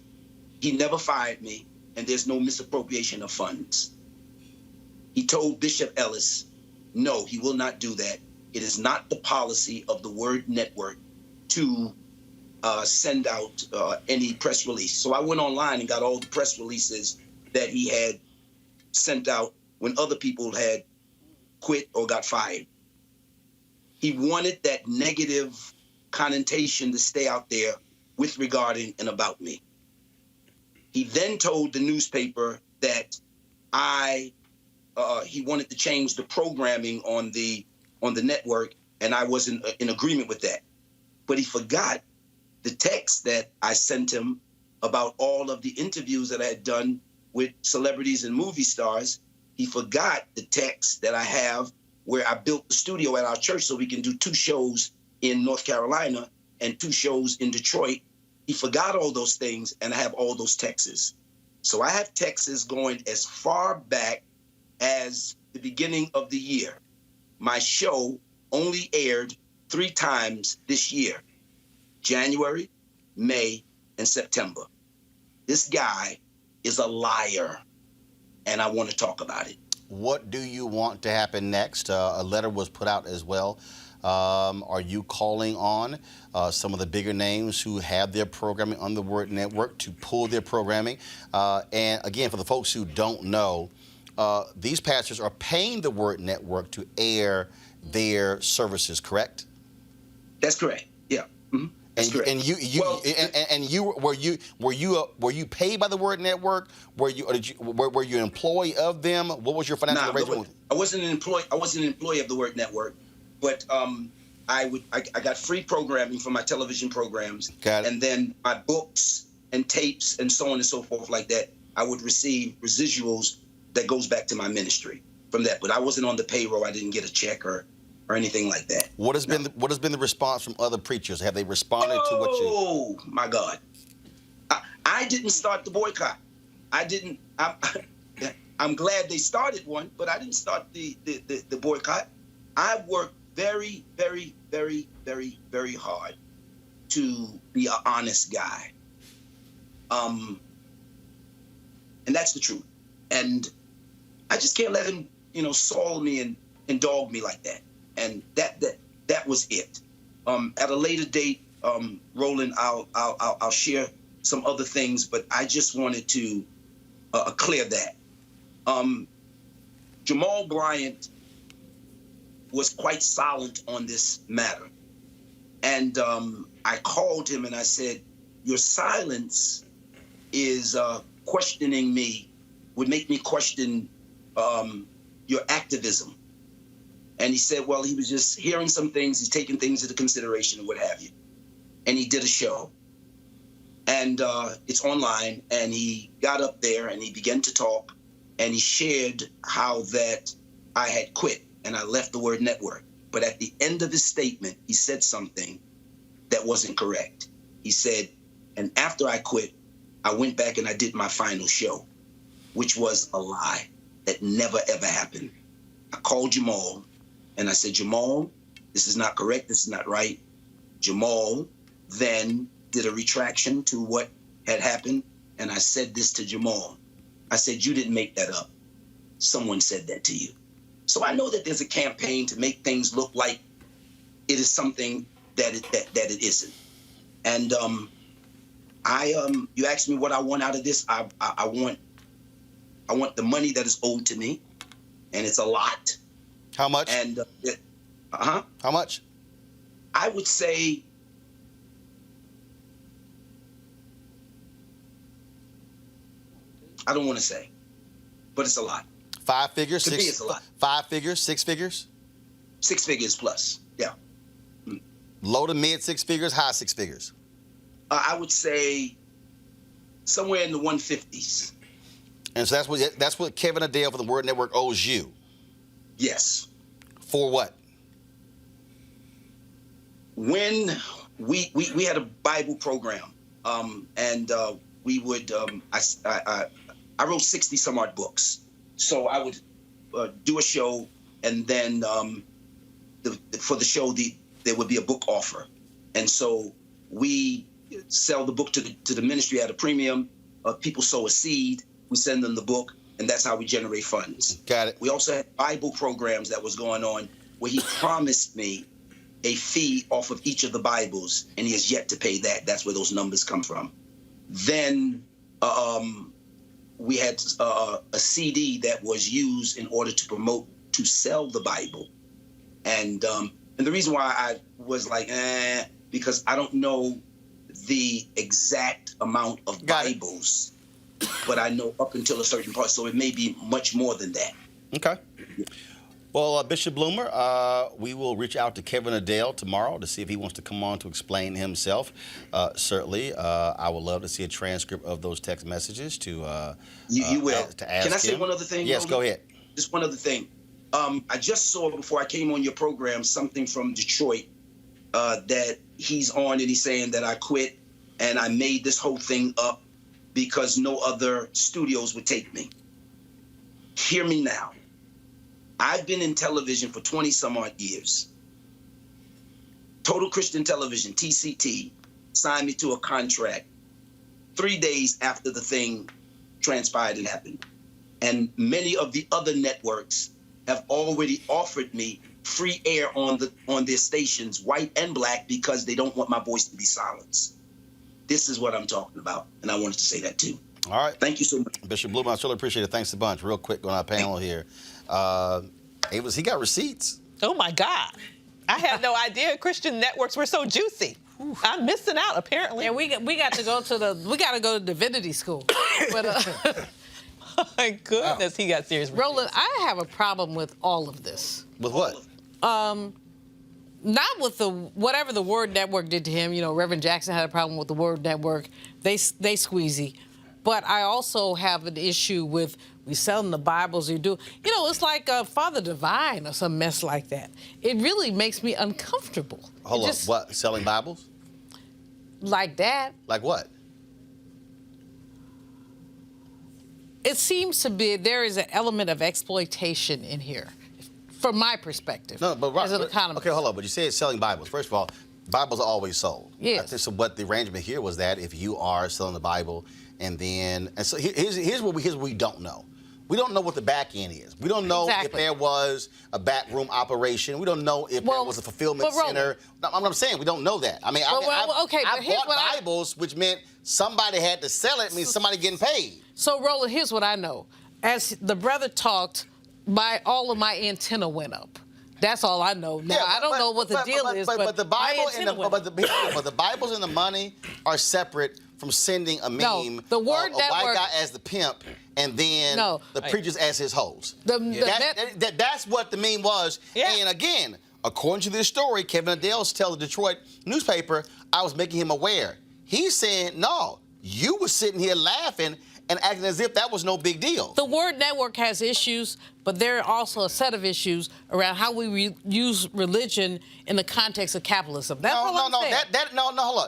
he never fired me and there's no misappropriation of funds. He told Bishop Ellis, no, he will not do that. It is not the policy of the Word Network to send out any press release. So I went online and got all the press releases that he had sent out when other people had quit or got fired. He wanted that negative connotation to stay out there with regarding and about me. He then told the newspaper that he wanted to change the programming on the network, and I wasn't in agreement with that. But he forgot the text that I sent him about all of the interviews that I had done with celebrities and movie stars. He forgot the text that I have where I built the studio at our church so we can do 2 shows in North Carolina and 2 shows in Detroit. He forgot all those things, and I have all those texts. So I have texts going as far back as the beginning of the year. My show only aired 3 times this year, January, May, and September. This guy is a liar, and I want to talk about it. What do you want to happen next? A letter was put out as well. Are you calling on some of the bigger names who have their programming on the Word Network to pull their programming? And again, for the folks who don't know, these pastors are paying the Word Network to air their services, correct? That's correct. Yeah. Mm-hmm. Were you paid by the Word Network? Were you an employee of them? What was your financial arrangement? I wasn't an employee. I wasn't an employee of the Word Network, but I got free programming for my television programs, and then my books and tapes and so on and so forth like that. I would receive residuals that goes back to my ministry from that, but I wasn't on the payroll. I didn't get a check or anything like that. What has been the response from other preachers? Have they responded to what you? Oh my God! I didn't start the boycott. I didn't. I'm glad they started one, but I didn't start the boycott. I worked very, very, very, very, very hard to be an honest guy. And that's the truth. And I just can't let him, soil me and dog me like that. And that was it. At a later date, Roland, I'll share some other things, but I just wanted to clear that. Jamal Bryant was quite silent on this matter. And I called him and I said, your silence is questioning me, would make me question your activism. And he said, well, he was just hearing some things, he's taking things into consideration and what have you. And he did a show. And it's online, and he got up there and he began to talk, and he shared how that I had quit and I left the Word Network. But at the end of his statement, he said something that wasn't correct. He said, and after I quit, I went back and I did my final show, which was a lie. That never, ever happened. I called Jamal and I said, Jamal, this is not correct. This is not right. Jamal then did a retraction to what had happened. And I said this to Jamal. I said, you didn't make that up. Someone said that to you. So I know that there's a campaign to make things look like it is something that it isn't. And you asked me what I want out of this. I want the money that is owed to me, and it's a lot. How much? And How much? I would say I don't want to say, but it's a lot. 5 figures, to me, it's a lot. 5 figures, 6 figures? 6 figures plus, yeah. Low to mid 6 figures, high 6 figures? I would say somewhere in the 150s. And so that's what Kevin Adele for the Word Network owes you? Yes. For what? When we had a Bible program, and we would I wrote 60 some odd books. So I would do a show, and then for the show there would be a book offer, and so we sell the book to the ministry at a premium. People sow a seed, we send them the book, and that's how we generate funds. Got it. We also had Bible programs that was going on where he promised me a fee off of each of the Bibles, and he has yet to pay that. That's where those numbers come from. Then we had a CD that was used in order to sell the Bible. And the reason why I was like, because I don't know the exact amount of Bibles, but I know up until a certain part, so it may be much more than that. Okay. Well, Bishop Bloomer, we will reach out to Kevin Adele tomorrow to see if he wants to come on to explain himself. Certainly, I would love to see a transcript of those text messages to you will. To ask Can I say him. one other thing? Yes, Roland? go ahead. Just one other thing. I just saw before I came on your program something from Detroit that he's on, and he's saying that I quit and I made this whole thing up because no other studios would take me. Hear me now. I've been in television for 20 some odd years. Total Christian Television, TCT, signed me to a contract 3 days after the thing transpired and happened. And many of the other networks have already offered me free air on their stations, white and black, because they don't want my voice to be silenced. This is what I'm talking about, and I wanted to say that too. All right. Thank you so much. Bishop Bloom, I really appreciate it. Thanks a bunch. Real quick on our panel here. He got receipts. Oh, my God. I had no idea Christian networks were so juicy. I'm missing out, apparently. And we got to go to divinity school. But, oh, my goodness, he got serious. Roland, I have a problem with all of this. With what? Not with whatever the Word Network did to him. You know, Reverend Jackson had a problem with the Word Network. They squeezy. But I also have an issue with we selling the Bibles. It's like Father Divine or some mess like that. It really makes me uncomfortable. Hold on, what? Selling Bibles? Like that. Like what? It seems to be there is an element of exploitation in here, from my perspective. No, but as an economist. Okay, hold on. But you said selling Bibles. First of all, Bibles are always sold. Yes. I think so. What the arrangement here was that if you are selling the Bible, and so here's what we don't know. We don't know what the back end is. We don't know if there was a backroom operation. We don't know if there was a fulfillment center. No, I'm saying we don't know that. I mean, I bought Bibles, which meant somebody had to sell it. It means somebody getting paid. So, Roland, here's what I know. As the brother talked, all of my antenna went up. That's all I know. Now, I don't know what the deal is, but the Bible but the Bibles and the money are separate from sending a meme the Word of a white Network, guy as the pimp and then the preachers as his hoes. That's what the meme was. Yeah. And again, according to this story, Kevin Adels tells the Detroit newspaper, I was making him aware. He's saying, no, you were sitting here laughing and acting as if that was no big deal. The Word Network has issues, but there are also a set of issues around how we use religion in the context of capitalism. That's hold on.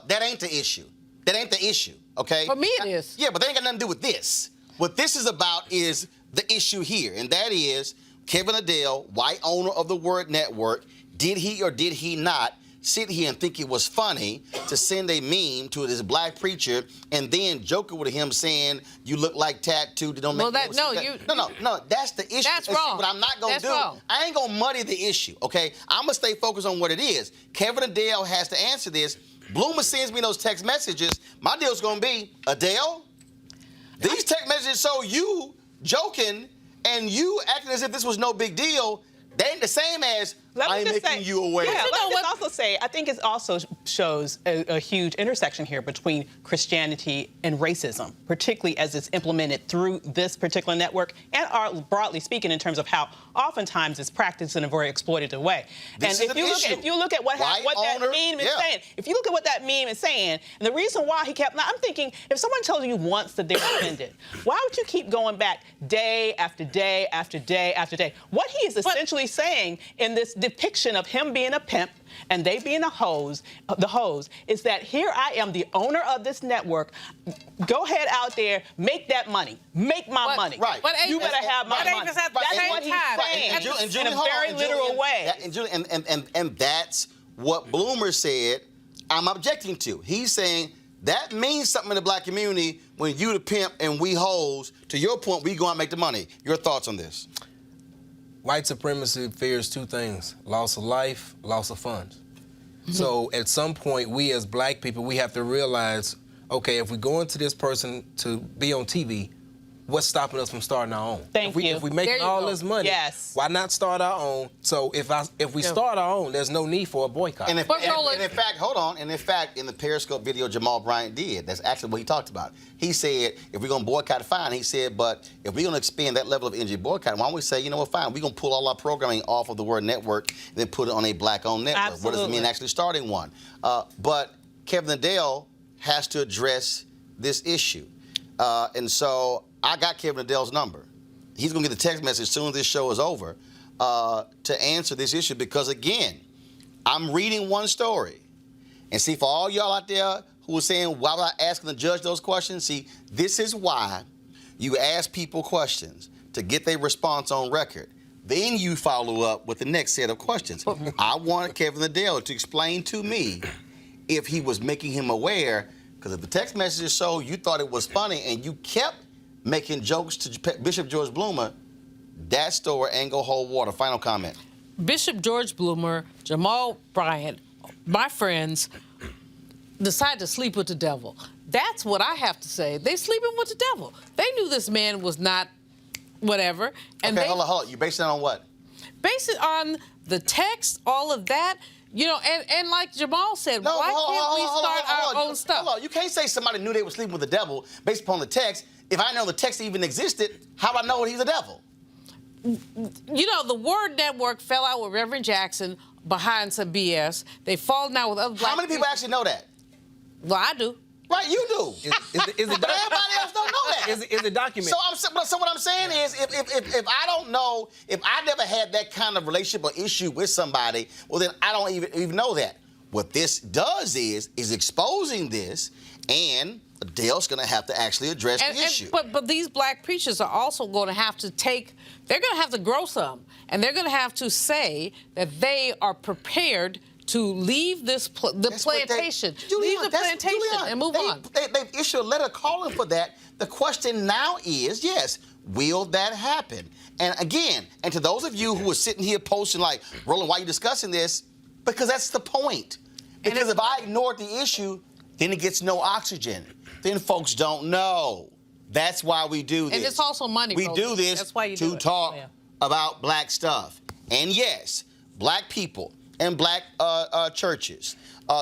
That ain't the issue. That ain't the issue, okay? For me, it is. Yeah, but that ain't got nothing to do with this. What this is about is the issue here, and that is Kevin Adele, white owner of the Word Network, did he or did he not sit here and think it was funny to send a meme to this black preacher and then joking with him saying, you look like tattoo, don't make No, that's the issue. That's wrong. What I'm not going to do, wrong. I ain't going to muddy the issue, okay? I'm going to stay focused on what it is. Kevin Adele has to answer this. Bloomer sends me those text messages. My deal's going to be, Adele, these text messages show you joking and you acting as if this was no big deal. They ain't the same as I'm making you aware. Yeah, let me also say, I think it also shows a huge intersection here between Christianity and racism, particularly as it's implemented through this particular network and broadly speaking in terms of how oftentimes it's practiced in a very exploitative way. If you look at what that meme is saying, if you look at what that meme is saying, and the reason why he kept, I'm thinking, if someone tells you once that they're offended, why would you keep going back day after day after day after day? What he is essentially saying in this depiction of him being a pimp and they being the hose, is that here I am, the owner of this network. Go ahead out there, make that money. Make my money. Right. You better have my money. That's what he's saying in a very literal way. And that's what Bloomer said I'm objecting to. He's saying that means something in the black community when you the pimp and we hoes. To your point, we go out and make the money. Your thoughts on this? White supremacy fears two things: loss of life, loss of funds. So at some point, we as black people, we have to realize, okay, if we go into this person to be on TV, what's stopping us from starting our own? If we making all this money, why not start our own? So if we start our own, there's no need for a boycott. And in fact, hold on. And in fact, in the Periscope video Jamal Bryant did, that's actually what he talked about. He said, if we're going to boycott, fine. He said, but if we're going to expand that level of energy boycott, why don't we say, you know what, fine, we're going to pull all our programming off of the Word Network and then put it on a black-owned network. Absolutely. What does it mean actually starting one? But Kevin Adele has to address this issue. And so I got Kevin Adele's number. He's going to get the text message as soon as this show is over to answer this issue because, again, I'm reading one story. And see, for all y'all out there who are saying, why was I asking the judge those questions? See, this is why you ask people questions to get their response on record. Then you follow up with the next set of questions. I wanted Kevin Adele to explain to me if he was making him aware, Because if the text messages show you thought it was funny and you kept making jokes to Bishop George Bloomer, that story ain't gonna hold water. Final comment. Bishop George Bloomer, Jamal Bryant, my friends, decided to sleep with the devil. That's what I have to say. They sleeping with the devil. They knew this man was not whatever. And okay, hold on. You base it on what? Base it on the text, all of that. You know, and like Jamal said, why can't we start our own stuff? Hold on. You can't say somebody knew they were sleeping with the devil based upon the text. If I know the text even existed, how do I know he's a devil? You know, the Word Network fell out with Reverend Jackson behind some BS. They fallen out with other black How many people actually know that? Well, I do. Right, you do. Is it but everybody else don't know that. Is it documented? So what I'm saying is, if I don't know, if I never had that kind of relationship or issue with somebody, well, then I don't even know that. What this does is exposing this, and Dale's going to have to actually address the issue. But these black preachers are also going to have to they're going to have to grow some, and they're going to have to say that they are prepared to leave the plantation, and move on. They've issued a letter calling for that. The question now is, yes, will that happen? And again, and to those of you who are sitting here posting like, Roland, why are you discussing this? Because that's the point. Because if I ignored the issue, then it gets no oxygen. Then folks don't know. That's why we do this. And it's also money. We do this That's why you to talk about black stuff. And yes, black people and black churches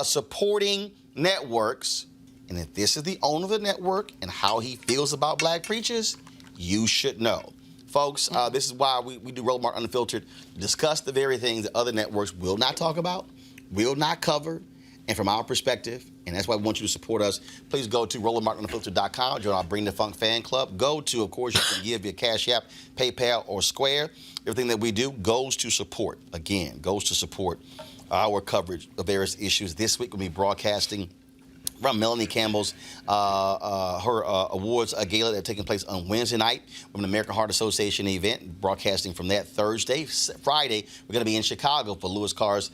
supporting networks. And if this is the owner of the network and how he feels about black preachers, you should know. Folks, this is why we do Roland Martin Unfiltered, discuss the very things that other networks will not talk about, will not cover, and from our perspective, and that's why we want you to support us, please go to RolandMartinUnfiltered.com, join our Bring the Funk fan club. Go to, of course, you can give via Cash App, PayPal, or Square. Everything that we do goes to support, again, goes to support our coverage of various issues. This week we'll be broadcasting from Melanie Campbell's her awards gala that's taking place on Wednesday night from the American Heart Association event, broadcasting from that Thursday. Friday, we're going to be in Chicago for Louis Carr's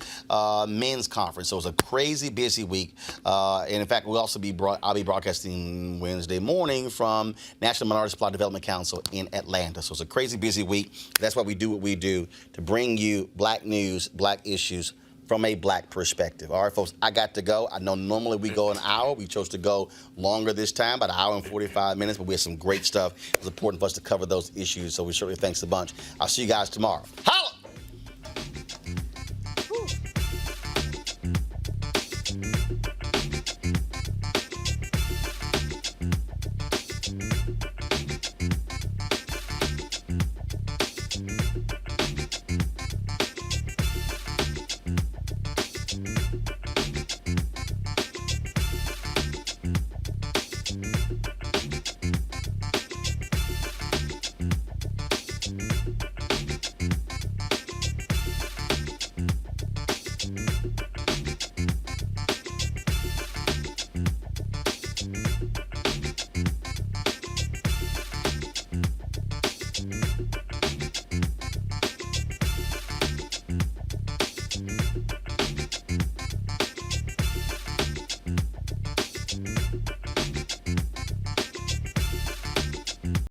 men's conference. So it's a crazy busy week. And in fact, I'll be broadcasting Wednesday morning from National Minority Supply Development Council in Atlanta. So it's a crazy busy week. That's why we do what we do, to bring you black news, black issues, from a black perspective. All right, folks, I got to go. I know normally we go an hour. We chose to go longer this time, about an hour and 45 minutes, but we had some great stuff. It was important for us to cover those issues, so we certainly thanks a bunch. I'll see you guys tomorrow. Hi!